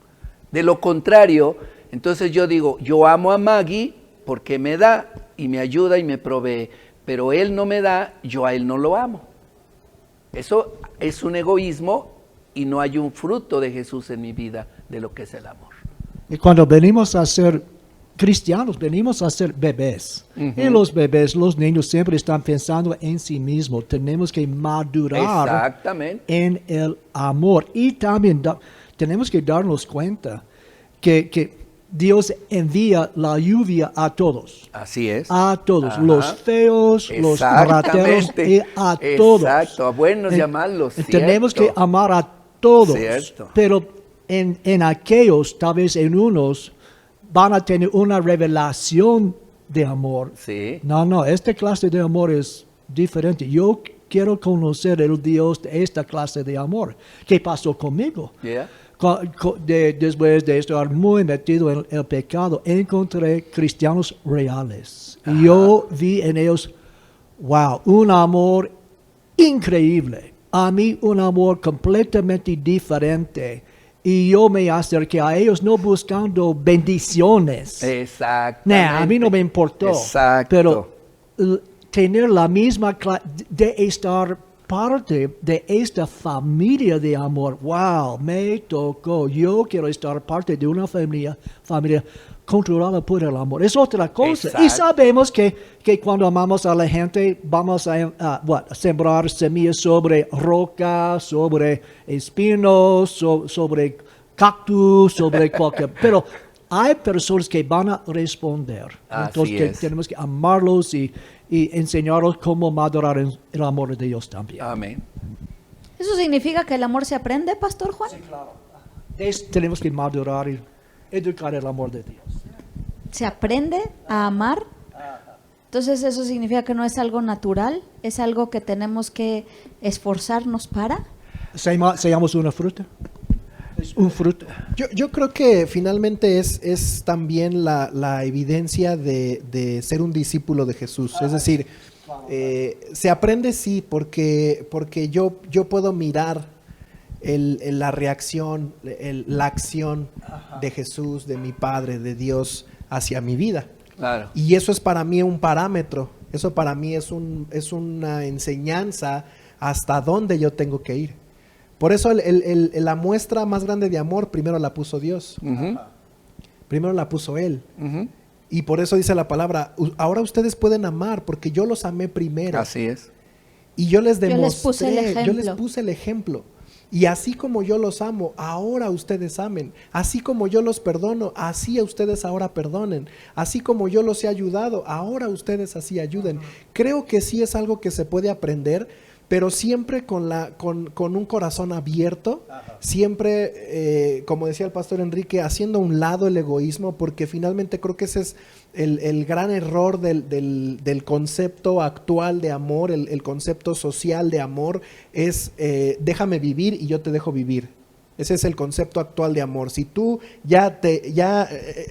De lo contrario, entonces yo digo, yo amo a Maggie porque me da y me ayuda y me provee, pero él no me da, yo a él no lo amo. Eso es un egoísmo y no hay un fruto de Jesús en mi vida de lo que es el amor. Y cuando venimos a ser cristianos, venimos a ser bebés. Ujú. Y los bebés, los niños siempre están pensando en sí mismos. Tenemos que madurar Exactamente. en el amor. Y también tenemos que darnos cuenta que Dios envía la lluvia a todos. Así es. A todos, Ajá. los feos, los rateros Exactamente. y a todos. Exacto, a buenos y a malos. Tenemos que cierto. amar a todos. Cierto. Pero en aquellos, tal vez en unos, van a tener una revelación de amor. Sí. No, esta clase de amor es diferente. Yo quiero conocer el Dios de esta clase de amor. ¿Qué pasó conmigo? Yeah. Después de estar muy metido en el pecado, encontré cristianos reales. Y yo vi en ellos, wow, un amor increíble. A mí un amor completamente diferente. Y yo me acerqué a ellos no buscando bendiciones. Exactamente. A mí no me importó. Exacto. Pero tener la misma de estar parte de esta familia de amor. Wow, me tocó. Yo quiero estar parte de una familia controlada por el amor. Es otra cosa. Exacto. Y sabemos que cuando amamos a la gente, vamos a sembrar semillas sobre roca, sobre espinos, sobre cactus, sobre cualquier... Pero hay personas que van a responder. Así Entonces es. tenemos que amarlos y enseñarlos cómo madurar en el amor de Dios también. Amén. ¿Eso significa que el amor se aprende, Pastor Juan? Tenemos que madurar y educar el amor de Dios. ¿Se aprende a amar? Entonces eso significa que no es algo natural, es algo que tenemos que esforzarnos para. ¿Seamos una fruta? Es un fruto. Yo creo que finalmente es también la evidencia de ser un discípulo de Jesús. Es decir, se aprende sí, porque yo puedo mirar la reacción, la acción de Jesús, de mi Padre, de Dios hacia mi vida. Claro. Y eso es para mí un parámetro. Eso para mí es una enseñanza hasta dónde yo tengo que ir. Por eso la muestra más grande de amor primero la puso Dios. Ujú. Primero la puso Él. Ujú. Y por eso dice la palabra, ahora ustedes pueden amar porque yo los amé primero. Así es. Y yo les demostré, les puse el ejemplo. yo les puse el ejemplo. Y así como yo los amo, ahora ustedes amen. Así como yo los perdono, así a ustedes ahora perdonen. Así como yo los he ayudado, ahora ustedes así ayuden. Creo que sí es algo que se puede aprender, pero siempre con un corazón abierto, siempre, como decía el pastor Enrique, haciendo a un lado el egoísmo, porque finalmente creo que ese es el gran error del concepto actual de amor, el concepto social de amor, es déjame vivir y yo te dejo vivir. Ese es el concepto actual de amor. Si tú ya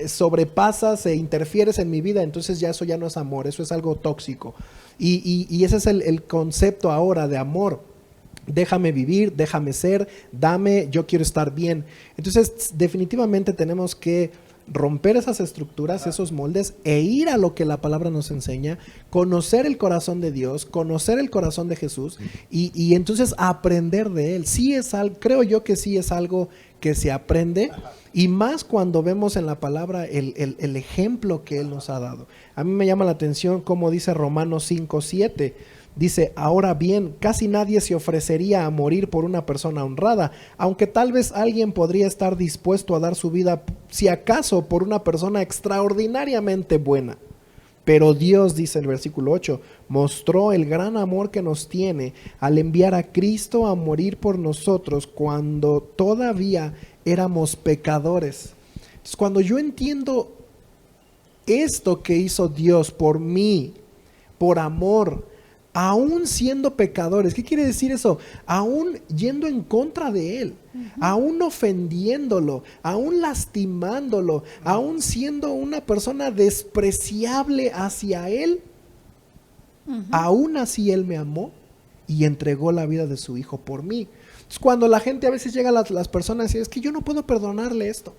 sobrepasas e interfieres en mi vida, entonces ya eso ya no es amor, eso es algo tóxico. Y ese es el concepto ahora de amor. Déjame vivir, déjame ser, dame, yo quiero estar bien. Entonces definitivamente tenemos que romper esas estructuras, esos moldes e ir a lo que la palabra nos enseña, conocer el corazón de Dios, conocer el corazón de Jesús y entonces aprender de Él. Sí es algo, creo yo que sí es algo que se aprende y más cuando vemos en la palabra el ejemplo que Él nos ha dado. A mí me llama la atención como dice Romanos 5:7. Dice, ahora bien, casi nadie se ofrecería a morir por una persona honrada, aunque tal vez alguien podría estar dispuesto a dar su vida, si acaso, por una persona extraordinariamente buena. Pero Dios, dice el versículo 8, mostró el gran amor que nos tiene al enviar a Cristo a morir por nosotros cuando todavía éramos pecadores. Entonces, cuando yo entiendo esto que hizo Dios por mí, por amor, aún siendo pecadores, ¿qué quiere decir eso? Aún yendo en contra de Él, aún ofendiéndolo, aún lastimándolo, aún siendo una persona despreciable hacia Él, aún así Él me amó y entregó la vida de su Hijo por mí. Entonces, cuando la gente a veces llega a las personas y dice, es que yo no puedo perdonarle esto,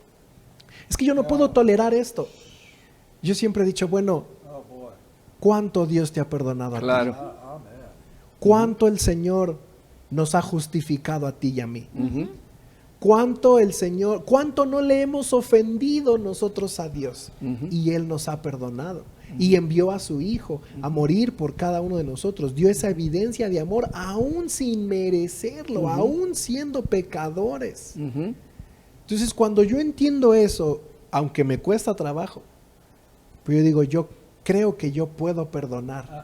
es que yo no puedo tolerar esto. Yo siempre he dicho, bueno, ¿cuánto Dios te ha perdonado a ti? ¿Cuánto el Señor nos ha justificado a ti y a mí? ¿Cuánto el Señor, cuánto no le hemos ofendido nosotros a Dios? Y Él nos ha perdonado. Y envió a su Hijo a morir por cada uno de nosotros. Dio esa evidencia de amor aún sin merecerlo, aún siendo pecadores. Entonces, cuando yo entiendo eso, aunque me cuesta trabajo, pues yo digo, yo creo que yo puedo perdonar,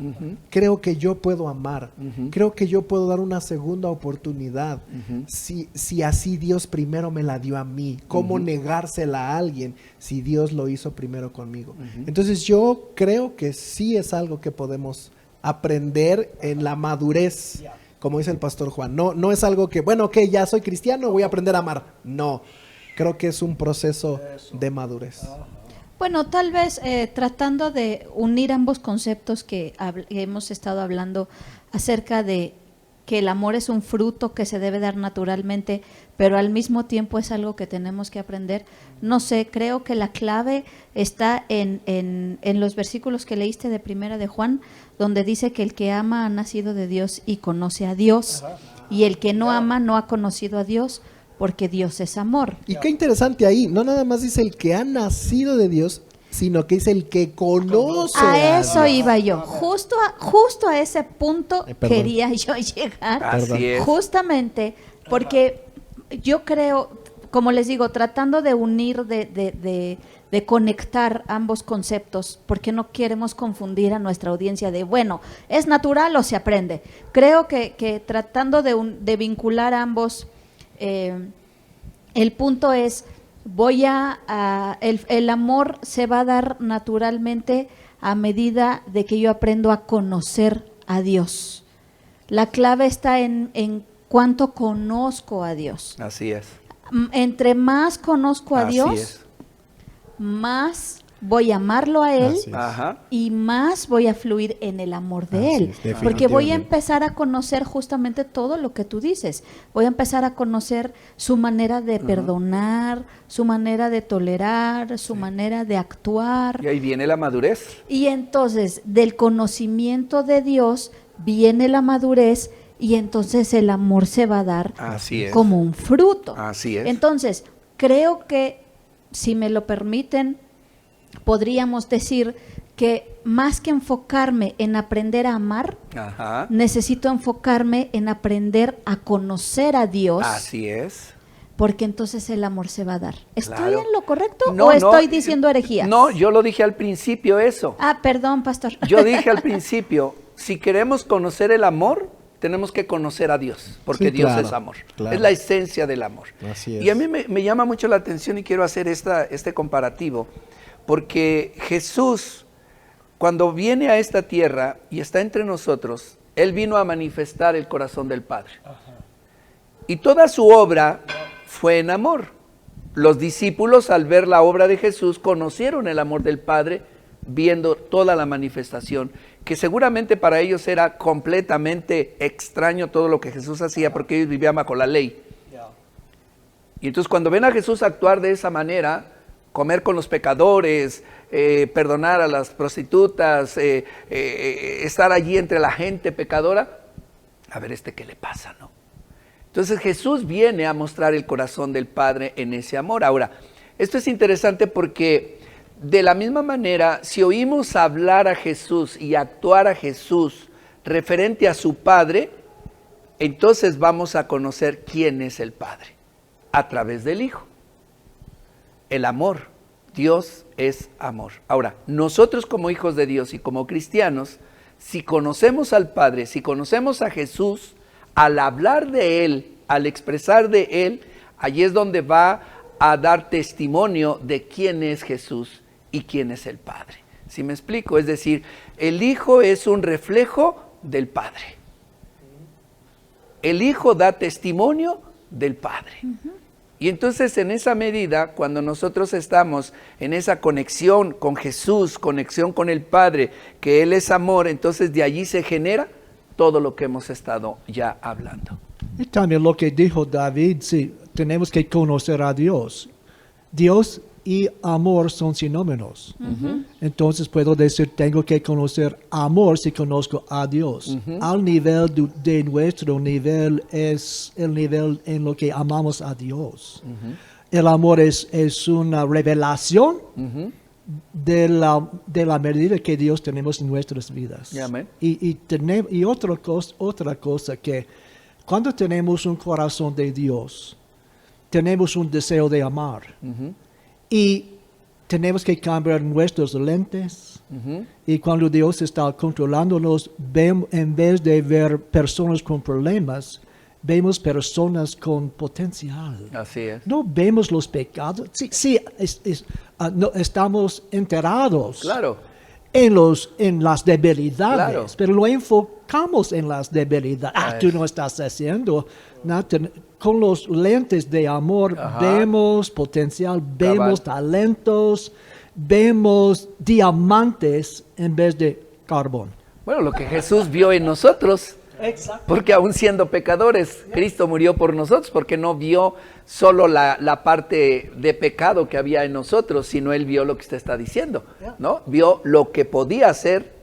creo que yo puedo amar, creo que yo puedo dar una segunda oportunidad, si así Dios primero me la dio a mí, ¿cómo negársela a alguien si Dios lo hizo primero conmigo? Entonces yo creo que sí es algo que podemos aprender en la madurez, como dice el pastor Juan. No es algo que, bueno, ok, ya soy cristiano, voy a aprender a amar. No, creo que es un proceso de madurez. Bueno, tal vez tratando de unir ambos conceptos que hemos estado hablando acerca de que el amor es un fruto que se debe dar naturalmente, pero al mismo tiempo es algo que tenemos que aprender. No sé, creo que la clave está en los versículos que leíste de Primera de Juan, donde dice que el que ama ha nacido de Dios y conoce a Dios, y el que no ama no ha conocido a Dios, porque Dios es amor. Y qué interesante ahí, no nada más dice el que ha nacido de Dios, sino que dice el que conoce a eso Dios. iba yo, justo a ese punto quería yo llegar. Así es. Justamente porque yo creo, como les digo, tratando de unir, de conectar ambos conceptos, porque no queremos confundir a nuestra audiencia de, bueno, ¿es natural o se aprende? Creo que tratando de vincular ambos, el punto es, el amor se va a dar naturalmente a medida de que yo aprendo a conocer a Dios. La clave está en cuánto conozco a Dios. Así es. Entre más conozco a Dios, más voy a amarlo a Él y más voy a fluir en el amor de Él, porque voy a empezar a conocer justamente todo lo que tú dices. Voy a empezar a conocer su manera de perdonar, su manera de tolerar, su manera de actuar. Y ahí viene la madurez. Y entonces del conocimiento de Dios viene la madurez y entonces el amor se va a dar como un fruto. Así es. Entonces creo que, si me lo permiten, podríamos decir que más que enfocarme en aprender a amar, necesito enfocarme en aprender a conocer a Dios. Así es. Porque entonces el amor se va a dar. ¿Estoy Claro. en lo correcto o estoy diciendo herejías? No, yo lo dije al principio eso. Ah, perdón, pastor. Yo dije al principio, si queremos conocer el amor, tenemos que conocer a Dios, porque Dios es amor. Es la esencia del amor. Así es. Y a mí me llama mucho la atención y quiero hacer este comparativo, porque Jesús, cuando viene a esta tierra y está entre nosotros, Él vino a manifestar el corazón del Padre. Y toda su obra fue en amor. Los discípulos, al ver la obra de Jesús, conocieron el amor del Padre, viendo toda la manifestación, que seguramente para ellos era completamente extraño todo lo que Jesús hacía, porque ellos vivían bajo la ley. Y entonces cuando ven a Jesús actuar de esa manera, comer con los pecadores, perdonar a las prostitutas, estar allí entre la gente pecadora, a ver qué le pasa, ¿no? Entonces Jesús viene a mostrar el corazón del Padre en ese amor. Ahora, esto es interesante porque de la misma manera, si oímos hablar a Jesús y actuar a Jesús referente a su Padre, entonces vamos a conocer quién es el Padre, a través del Hijo. El amor, Dios es amor. Ahora, nosotros como hijos de Dios y como cristianos, si conocemos al Padre, si conocemos a Jesús, al hablar de Él, al expresar de Él, allí es donde va a dar testimonio de quién es Jesús y quién es el Padre. ¿Sí me explico? Es decir, el Hijo es un reflejo del Padre. El Hijo da testimonio del Padre. Y entonces en esa medida, cuando nosotros estamos en esa conexión con Jesús, conexión con el Padre, que Él es amor, entonces de allí se genera todo lo que hemos estado ya hablando. Y también lo que dijo David, sí, tenemos que conocer a Dios. Dios y amor son sinónimos. Entonces puedo decir, tengo que conocer amor si conozco a Dios. Al nivel de nuestro nivel es el nivel en lo que amamos a Dios. El amor es una revelación de la medida que Dios tenemos en nuestras vidas. Amén. Y otra cosa que cuando tenemos un corazón de Dios, tenemos un deseo de amar. Y tenemos que cambiar nuestros lentes. Y cuando Dios está controlándonos, en vez de ver personas con problemas, vemos personas con potencial. Así es. No vemos los pecados. Sí, no, estamos enterados. Claro. En las debilidades, Claro. pero lo enfocamos en las debilidades. Tú no estás haciendo nada. Con los lentes de amor vemos potencial, vemos talentos, vemos diamantes en vez de carbón. Bueno, lo que Jesús vio en nosotros. Exacto. Porque aún siendo pecadores, Cristo murió por nosotros, porque no vio solo la parte de pecado que había en nosotros, sino Él vio lo que usted está diciendo, ¿no? Vio lo que podía hacer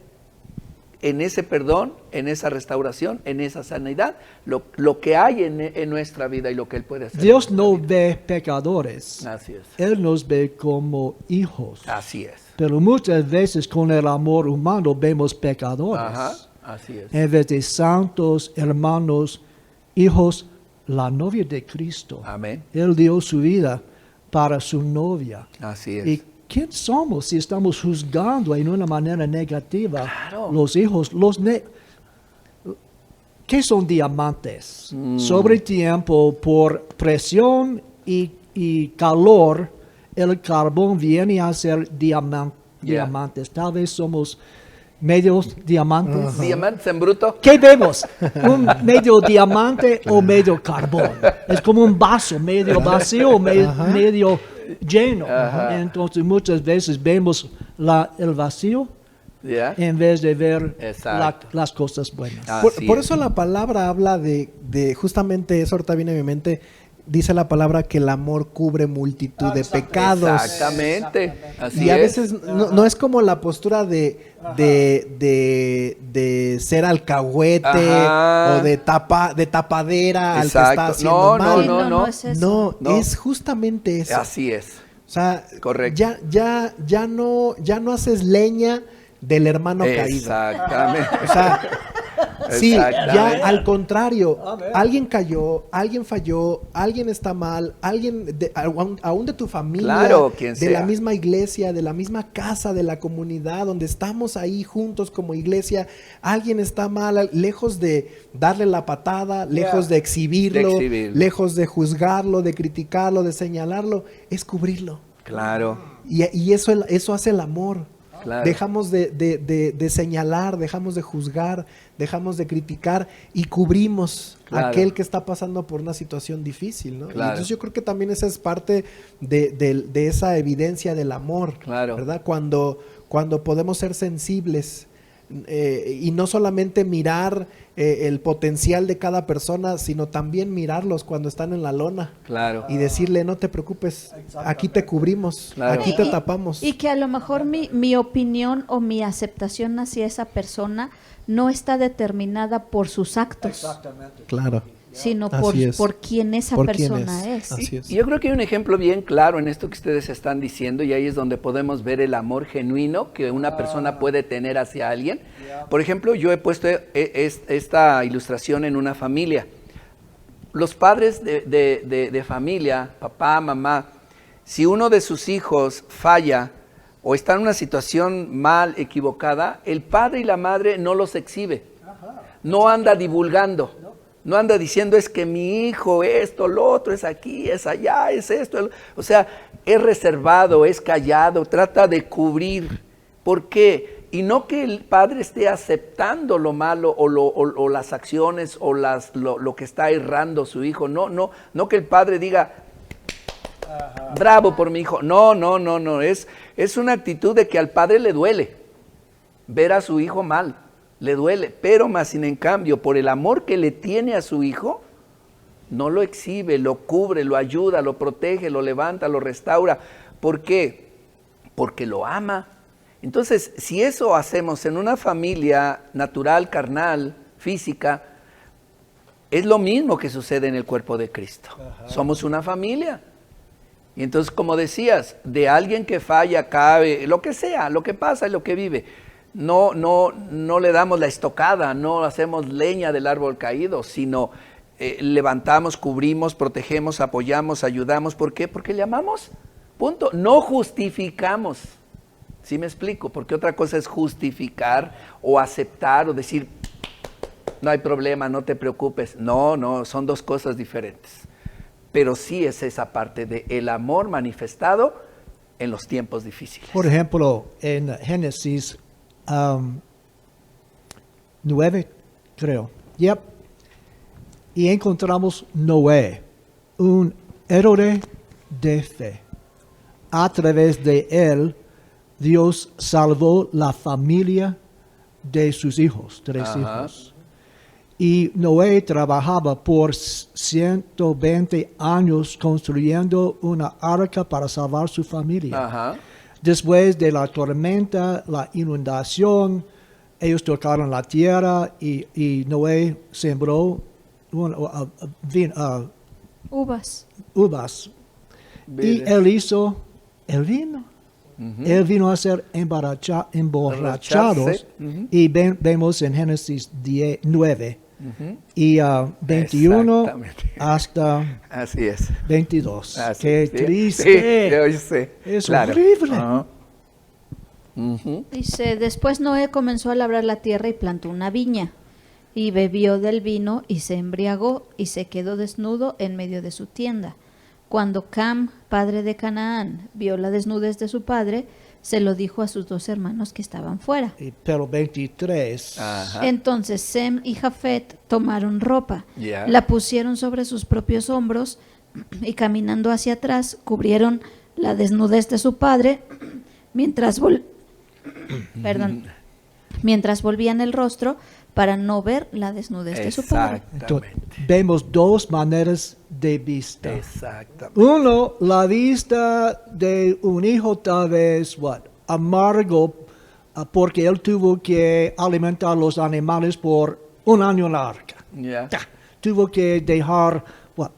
en ese perdón, en esa restauración, en esa sanidad, lo que hay en nuestra vida y lo que Él puede hacer. Dios no ve pecadores. Así es. Él nos ve como hijos. Así es. Pero muchas veces con el amor humano vemos pecadores. Así es. En vez de santos, hermanos, hijos, la novia de Cristo. Amén. Él dio su vida para su novia. Así es. ¿Y quién somos si estamos juzgando en una manera negativa Claro. los hijos? ¿Qué son diamantes? Sobre tiempo, por presión y calor, el carbón viene a ser diamantes. Tal vez somos medios diamantes. ¿Diamantes en bruto? ¿Qué vemos? ¿Un medio diamante o medio carbón? Es como un vaso, medio vacío, medio lleno. Entonces muchas veces vemos el vacío en vez de ver las cosas buenas. Por eso la palabra habla de justamente eso, ahorita viene a mi mente. Dice la palabra que el amor cubre multitud de pecados. Exactamente. Así Y a es. veces no es como la postura de ser alcahuete o de tapadera al que está haciendo mal. No, es eso. No, es justamente eso. Así es. O sea, Correcto. ya no haces leña del hermano caído. Exactamente. O sea, sí, Exactamente. ya al contrario, alguien cayó, alguien falló, alguien está mal, aún de tu familia, Claro, quien de sea. la misma iglesia, de la misma casa, de la comunidad, donde estamos ahí juntos como iglesia, alguien está mal, lejos de darle la patada, lejos de exhibirlo, lejos de juzgarlo, de criticarlo, de señalarlo, es cubrirlo. Claro. Y eso hace el amor. Claro. Dejamos de señalar, dejamos de juzgar, dejamos de criticar y cubrimos Claro. a aquel que está pasando por una situación difícil, ¿no? Y Claro. entonces yo creo que también esa es parte de esa evidencia del amor, Claro. ¿verdad? Cuando podemos ser sensibles y no solamente mirar el potencial de cada persona, sino también mirarlos cuando están en la lona. Claro. Y decirle, no te preocupes, aquí te cubrimos, Claro. aquí te tapamos. Y que a lo mejor mi opinión o mi aceptación hacia esa persona no está determinada por sus actos, Claro. sino Así es. por quién esa ¿Por quién persona es? es. Así es. Y yo creo que hay un ejemplo bien claro en esto que ustedes están diciendo, y ahí es donde podemos ver el amor genuino que una persona puede tener hacia alguien. Por ejemplo, yo he puesto esta ilustración en una familia. Los padres de familia, papá, mamá, si uno de sus hijos falla o está en una situación mal, equivocada, el padre y la madre no los exhibe, no anda divulgando. No anda diciendo es que mi hijo esto, lo otro, es aquí, es allá, es esto. O sea, es reservado, es callado, trata de cubrir. ¿Por qué? Y no que el padre esté aceptando lo malo o las acciones o lo que está errando su hijo. No que el padre diga, bravo por mi hijo. No. Es una actitud de que al padre le duele ver a su hijo mal. Le duele, pero más sin en cambio, por el amor que le tiene a su hijo, no lo exhibe, lo cubre, lo ayuda, lo protege, lo levanta, lo restaura. ¿Por qué? Porque lo ama. Entonces, si eso hacemos en una familia natural, carnal, física, es lo mismo que sucede en el cuerpo de Cristo. Somos una familia. Y entonces, como decías, de alguien que falla, cabe, lo que sea, lo que pasa y lo que vive, no le damos la estocada, no hacemos leña del árbol caído, sino levantamos, cubrimos, protegemos, apoyamos, ayudamos. ¿Por qué? Porque le amamos. Punto. No justificamos. ¿Sí me explico? Porque otra cosa es justificar o aceptar o decir, no hay problema, no te preocupes. No, son dos cosas diferentes. Pero sí es esa parte del amor manifestado en los tiempos difíciles. Por ejemplo, en Génesis 9, creo. Y encontramos Noé, un héroe de fe. A través de él, Dios salvó la familia de sus hijos, 3 hijos. Y Noé trabajaba por 120 años construyendo una arca para salvar su familia. Después de la tormenta, la inundación, ellos tocaron la tierra y Noé sembró Uvas. Vides. Y él hizo el vino. Él vino a ser emborrachados. Y vemos en Génesis 9 y 21 hasta Así es. 22. Así ¡Qué es. triste! Sí, yo sé. Es Claro. horrible. Dice, después Noé comenzó a labrar la tierra y plantó una viña, y bebió del vino y se embriagó y se quedó desnudo en medio de su tienda. Cuando Cam, padre de Canaán, vio la desnudez de su padre, se lo dijo a sus 2 hermanos que estaban fuera. Pero 23. Entonces Sem y Jafet tomaron ropa, Ya. la pusieron sobre sus propios hombros y caminando hacia atrás cubrieron la desnudez de su padre mientras volvían el rostro para no ver la desnudez de su padre. Entonces, vemos 2 maneras de vista. Exactamente. Uno, la vista de un hijo tal vez amargo porque él tuvo que alimentar los animales por 1 año en la arca. Ya. Tuvo que dejar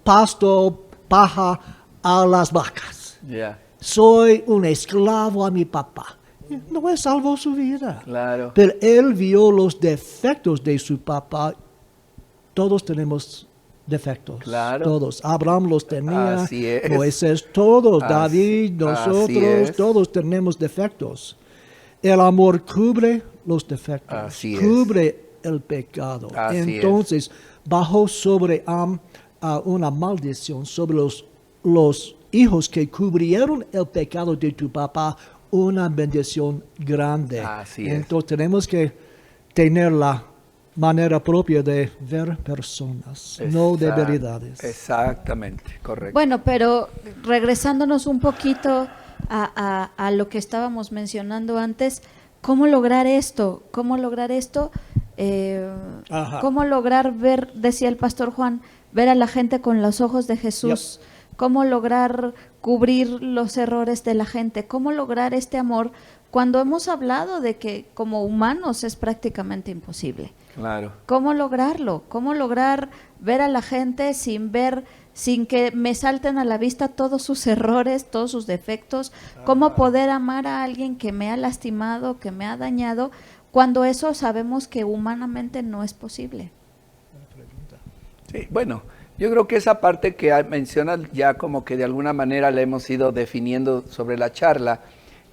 pasto, paja a las vacas. Ya. Soy un esclavo a mi papá. No salvó su vida. Claro. Pero él vio los defectos de su papá. Todos tenemos defectos. Claro. Todos. Abraham los tenía. Así es. Moisés, todos. Así- David, así nosotros, es. todos tenemos defectos. El amor cubre los defectos. Así es. Cubre el pecado. Así es. Entonces, bajó sobre una maldición sobre los hijos que cubrieron el pecado de tu papá una bendición grande. Así es. Entonces tenemos que tener la manera propia de ver personas, no debilidades. Exactamente, correcto. Bueno, pero regresándonos un poquito a lo que estábamos mencionando antes, ¿cómo lograr esto? ¿Cómo lograr esto? ¿Cómo lograr ver, decía el pastor Juan, ver a la gente con los ojos de Jesús? ¿Cómo lograr cubrir los errores de la gente? ¿Cómo lograr este amor cuando hemos hablado de que como humanos es prácticamente imposible? Claro. ¿Cómo lograrlo? ¿Cómo lograr ver a la gente sin que me salten a la vista todos sus errores, todos sus defectos? ¿Cómo poder amar a alguien que me ha lastimado, que me ha dañado, cuando eso sabemos que humanamente no es posible? Sí, bueno, yo creo que esa parte que mencionas ya como que de alguna manera la hemos ido definiendo sobre la charla,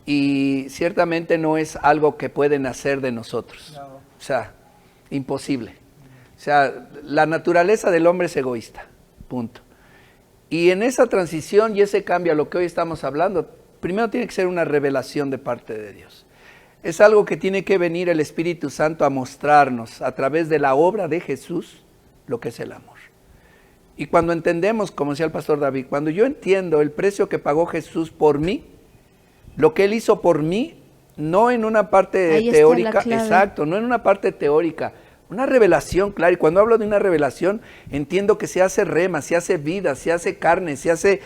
y ciertamente no es algo que pueden hacer de nosotros. No. O sea, imposible. O sea, la naturaleza del hombre es egoísta, punto. Y en esa transición y ese cambio a lo que hoy estamos hablando, primero tiene que ser una revelación de parte de Dios. Es algo que tiene que venir el Espíritu Santo a mostrarnos a través de la obra de Jesús lo que es el amor. Y cuando entendemos, como decía el pastor David, cuando yo entiendo el precio que pagó Jesús por mí, lo que Él hizo por mí, no en una parte ahí teórica, exacto, no en una parte teórica, una revelación, claro, y cuando hablo de una revelación, entiendo que se hace rema, se hace vida, se hace carne, se hace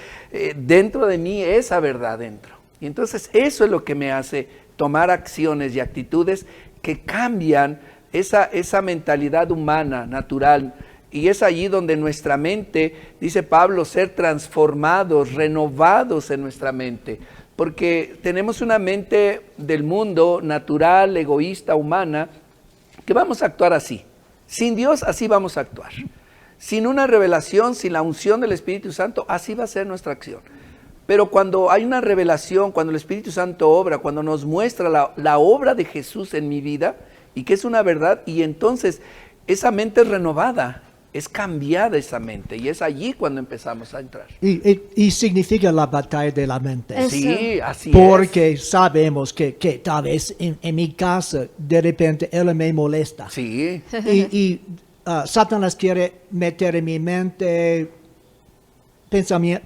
dentro de mí esa verdad dentro. Y entonces eso es lo que me hace tomar acciones y actitudes que cambian esa mentalidad humana, natural, y es allí donde nuestra mente, dice Pablo, ser transformados, renovados en nuestra mente. Porque tenemos una mente del mundo, natural, egoísta, humana, que vamos a actuar así. Sin Dios, así vamos a actuar. Sin una revelación, sin la unción del Espíritu Santo, así va a ser nuestra acción. Pero cuando hay una revelación, cuando el Espíritu Santo obra, cuando nos muestra la obra de Jesús en mi vida, y que es una verdad, y entonces esa mente es renovada, es cambiada esa mente, y es allí cuando empezamos a entrar. Y significa la batalla de la mente. Sí, así Porque es. Sabemos que tal vez en mi casa de repente él me molesta. Sí. Y Satanás quiere meter en mi mente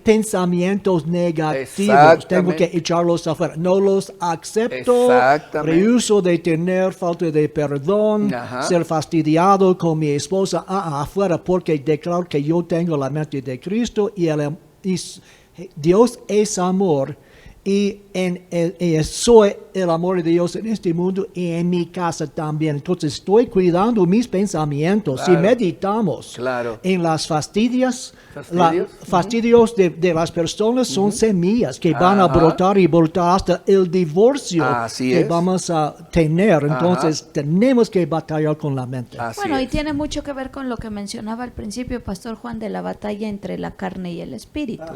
pensamientos negativos. Tengo que echarlos afuera. No los acepto. Rehuso de tener falta de perdón, ser fastidiado con mi esposa afuera, porque declaro que yo tengo la mente de Cristo y Dios es amor. Y soy el amor de Dios en este mundo y en mi casa también. Entonces estoy cuidando mis pensamientos. Si meditamos en las fastidios de las personas, son semillas que van a brotar y brotar hasta el divorcio que vamos a tener. Entonces tenemos que batallar con la mente. Bueno, y tiene mucho que ver con lo que mencionaba al principio, Pastor Juan, de la batalla entre la carne y el espíritu.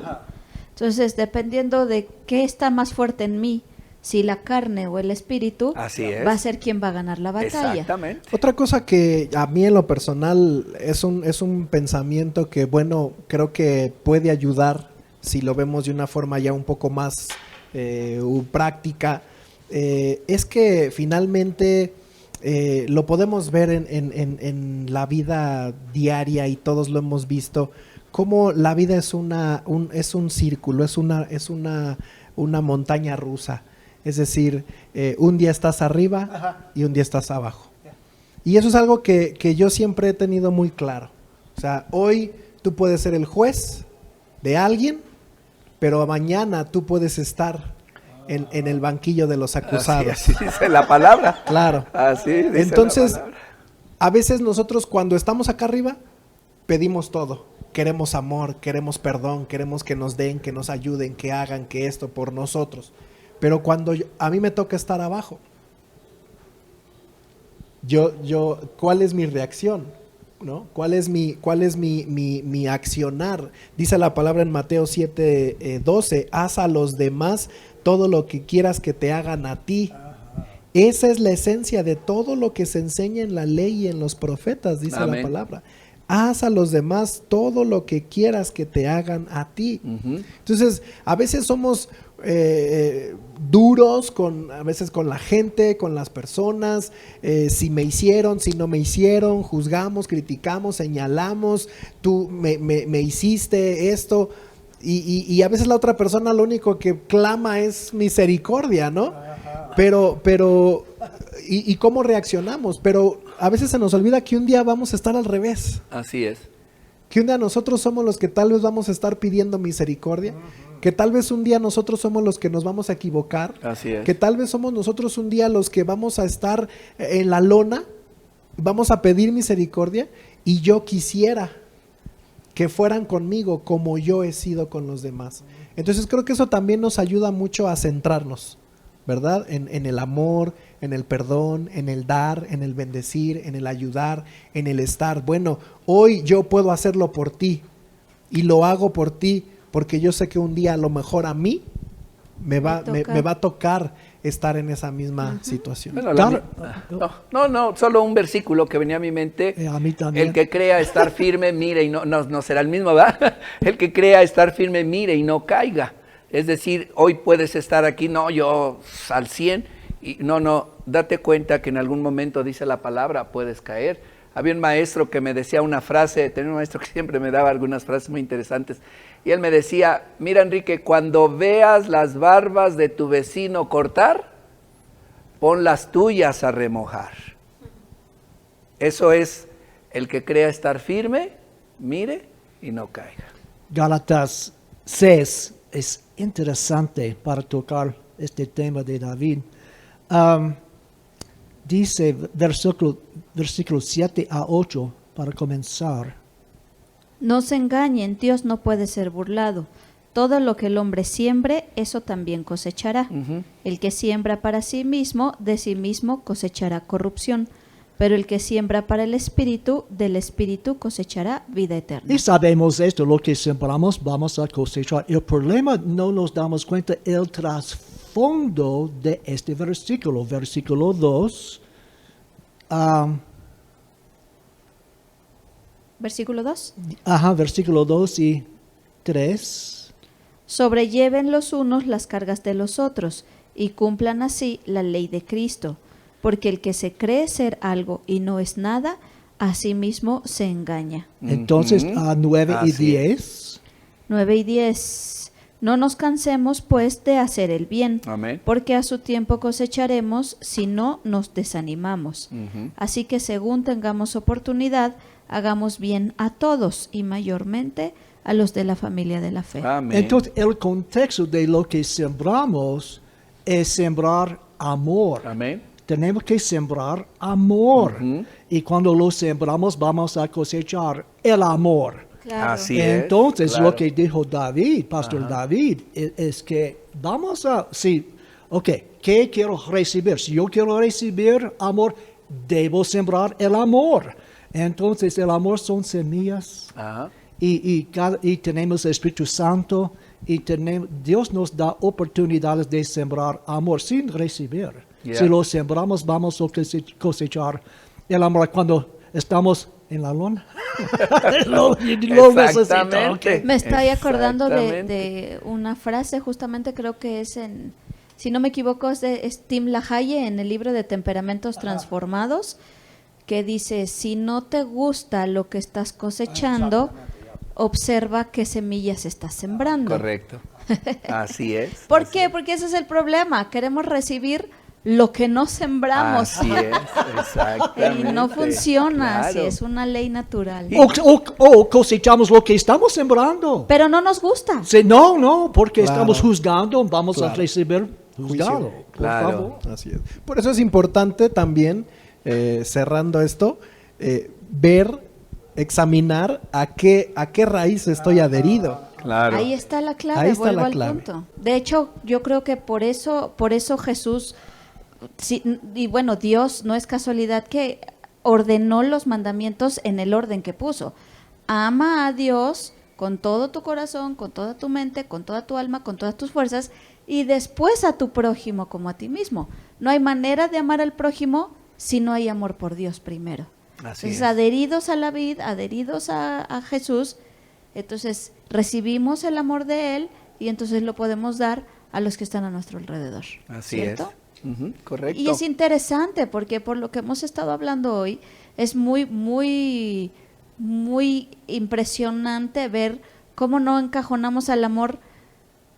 Entonces, dependiendo de qué está más fuerte en mí, si la carne o el espíritu, va a ser quien va a ganar la batalla. Exactamente. Otra cosa que a mí en lo personal es un pensamiento que, bueno, creo que puede ayudar si lo vemos de una forma ya un poco más práctica, es que finalmente lo podemos ver en la vida diaria y todos lo hemos visto. Cómo la vida es un círculo, es una montaña rusa. Es decir, un día estás arriba y un día estás abajo. Y eso es algo que yo siempre he tenido muy claro. O sea, hoy tú puedes ser el juez de alguien, pero mañana tú puedes estar en el banquillo de los acusados. Así dice la palabra. Claro. Así dice. Entonces, la palabra. A veces nosotros cuando estamos acá arriba, pedimos todo. Queremos amor, queremos perdón, queremos que nos den, que nos ayuden, que hagan, que esto por nosotros. Pero cuando a mí me toca estar abajo, ¿cuál es mi reacción? ¿No? ¿Cuál es mi accionar? Dice la palabra en Mateo 7:12, haz a los demás todo lo que quieras que te hagan a ti. Esa es la esencia de todo lo que se enseña en la ley y en los profetas, dice la palabra. Haz a los demás todo lo que quieras que te hagan a ti. Entonces, a veces somos duros a veces con la gente, con las personas, si me hicieron, si no me hicieron, juzgamos, criticamos, señalamos, tú me hiciste esto, y a veces la otra persona lo único que clama es misericordia, ¿no? Pero ¿y cómo reaccionamos? Pero a veces se nos olvida que un día vamos a estar al revés. Así es. Que un día nosotros somos los que tal vez vamos a estar pidiendo misericordia, que tal vez un día nosotros somos los que nos vamos a equivocar, Así es. que tal vez somos nosotros un día los que vamos a estar en la lona, vamos a pedir misericordia, y yo quisiera que fueran conmigo como yo he sido con los demás. Entonces creo que eso también nos ayuda mucho a centrarnos, ¿verdad? En el amor, en el perdón, en el dar, en el bendecir, en el ayudar, en el estar. Bueno, hoy yo puedo hacerlo por ti, y lo hago por ti, porque yo sé que un día a lo mejor a mí me va a tocar estar en esa misma situación. Bueno, no, solo un versículo que venía a mi mente. A mí también. El que crea estar firme, mire y no será el mismo, ¿verdad? El que crea estar firme, mire y no caiga. Es decir, hoy puedes estar aquí, no, yo al 100, y no, date cuenta que en algún momento dice la palabra, puedes caer. Había un maestro que me decía una frase, tenía un maestro que siempre me daba algunas frases muy interesantes, y él me decía, mira Enrique, cuando veas las barbas de tu vecino cortar, pon las tuyas a remojar. Eso es, el que crea estar firme, mire y no caiga. Gálatas 6 es interesante para tocar este tema de David. Dice versículo 7 a 8 para comenzar. No se engañen, Dios no puede ser burlado. Todo lo que el hombre siembre, eso también cosechará. El que siembra para sí mismo, de sí mismo cosechará corrupción. Pero el que siembra para el Espíritu, del Espíritu cosechará vida eterna. Y sabemos esto, lo que sembramos vamos a cosechar. El problema, no nos damos cuenta el trasfondo de este versículo. Versículo 2. Versículo 2. Versículo 2 y 3. Sobrelleven los unos las cargas de los otros, y cumplan así la ley de Cristo. Porque el que se cree ser algo y no es nada, a sí mismo se engaña. Entonces, 9 y 10. 9 y 10. No nos cansemos, pues, de hacer el bien, Amén. porque a su tiempo cosecharemos si no nos desanimamos. Así que según tengamos oportunidad, hagamos bien a todos y mayormente a los de la familia de la fe. Amén. Entonces, el contexto de lo que sembramos es sembrar amor. Amén. Tenemos que sembrar amor. Y cuando lo sembramos, vamos a cosechar el amor. Claro. Así Entonces, es, claro. lo que dijo David, Pastor David, es que vamos a, ¿qué quiero recibir? Si yo quiero recibir amor, debo sembrar el amor. Entonces, el amor son semillas. Ajá. Y tenemos el Espíritu Santo, y Dios nos da oportunidades de sembrar amor sin recibir. Yeah. Si lo sembramos, vamos a cosechar el amor cuando estamos en la lona. lo necesito. Okay. Me estoy acordando de una frase, justamente creo que es si no me equivoco, es Tim LaHaye en el libro de Temperamentos Transformados, que dice, si no te gusta lo que estás cosechando, observa qué semillas estás sembrando. Correcto. Así es. ¿Por qué? Porque ese es el problema. Queremos recibir lo que no sembramos. Así es, exactamente. Y no funciona Claro. así, es una ley natural. O cosechamos lo que estamos sembrando. Pero no nos gusta. Sí, no, porque Claro. estamos juzgando, vamos a Claro. recibir juzgado. Juicio. Por Claro. favor. Así es. Por eso es importante también, cerrando esto, ver, examinar a qué raíz estoy adherido. Claro. Ahí está la clave, Ahí está vuelvo la al clave. punto. De hecho, yo creo que por eso Jesús, y bueno, Dios no es casualidad que ordenó los mandamientos en el orden que puso. Ama a Dios con todo tu corazón, con toda tu mente, con toda tu alma, con todas tus fuerzas, y después a tu prójimo como a ti mismo. No hay manera de amar al prójimo si no hay amor por Dios primero. Así Entonces, es. adheridos a la vid, adheridos a Jesús, entonces recibimos el amor de Él y entonces lo podemos dar a los que están a nuestro alrededor. Así ¿cierto? es. Correcto. Y es interesante porque por lo que hemos estado hablando hoy, es muy, muy, muy impresionante ver cómo no encajonamos al amor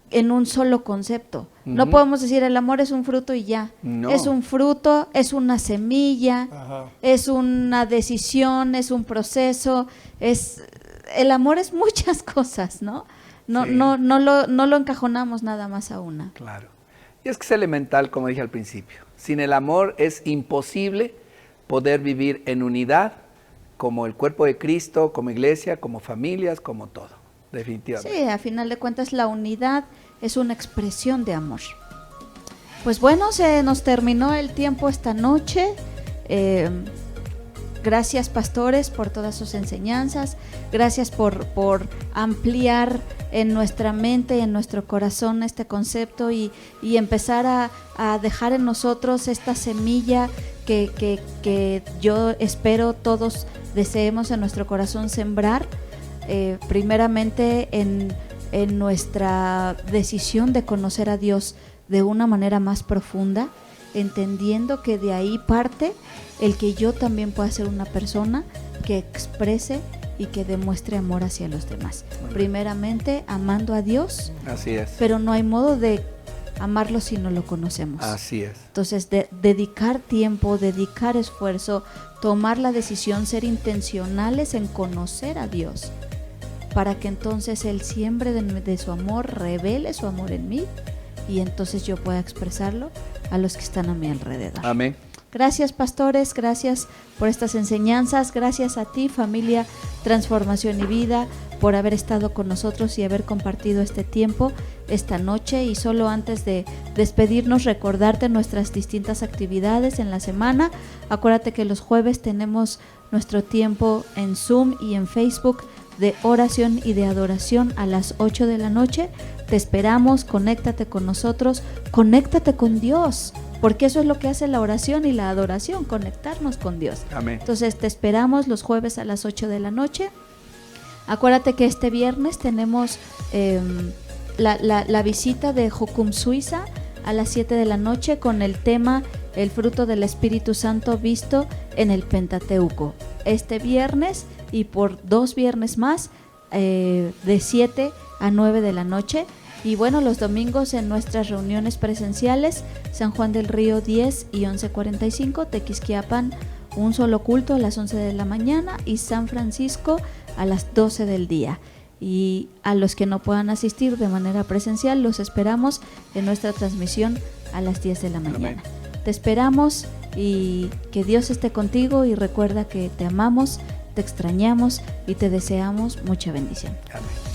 en un solo concepto. No podemos decir el amor es un fruto y ya. No. Es un fruto, es una semilla, Ajá. es una decisión, es un proceso, el amor es muchas cosas, ¿no? No, Sí. no lo encajonamos nada más a una. Claro. Y es que es elemental, como dije al principio. Sin el amor es imposible poder vivir en unidad como el cuerpo de Cristo, como iglesia, como familias, como todo. Definitivamente. Sí, a final de cuentas la unidad es una expresión de amor. Pues bueno, se nos terminó el tiempo esta noche. Gracias, pastores, por todas sus enseñanzas. Gracias por ampliar en nuestra mente y en nuestro corazón este concepto y empezar a dejar en nosotros esta semilla que yo espero todos deseemos en nuestro corazón sembrar, primeramente en nuestra decisión de conocer a Dios de una manera más profunda, entendiendo que de ahí parte el que yo también pueda ser una persona que exprese y que demuestre amor hacia los demás. Bueno. Primeramente amando a Dios, Así es. pero no hay modo de amarlo si no lo conocemos. Así es. Entonces, dedicar tiempo, dedicar esfuerzo, tomar la decisión, ser intencionales en conocer a Dios, para que entonces Él siembre de su amor, revele su amor en mí, y entonces yo pueda expresarlo a los que están a mi alrededor. Amén. Gracias, pastores, gracias por estas enseñanzas, gracias a ti, familia Transformación y Vida, por haber estado con nosotros y haber compartido este tiempo esta noche. Y solo antes de despedirnos, recordarte nuestras distintas actividades en la semana. Acuérdate que los jueves tenemos nuestro tiempo en Zoom y en Facebook de oración y de adoración a las 8 de la noche. Te esperamos, conéctate con nosotros, conéctate con Dios, porque eso es lo que hace la oración y la adoración, conectarnos con Dios. Amén. Entonces te esperamos los jueves a las 8 de la noche. Acuérdate que este viernes tenemos la visita de Jucum Suiza a las 7 de la noche con el tema El fruto del Espíritu Santo visto en el Pentateuco. Este viernes y por 2 viernes más, de 7 a 9 de la noche. Y bueno, los domingos en nuestras reuniones presenciales, San Juan del Río 10 y 11:45, Tequisquiapan, un solo culto a las 11 de la mañana, y San Francisco a las 12 del día. Y a los que no puedan asistir de manera presencial, los esperamos en nuestra transmisión a las 10 de la mañana. Amén. Te esperamos y que Dios esté contigo, y recuerda que te amamos, te extrañamos y te deseamos mucha bendición. Amén.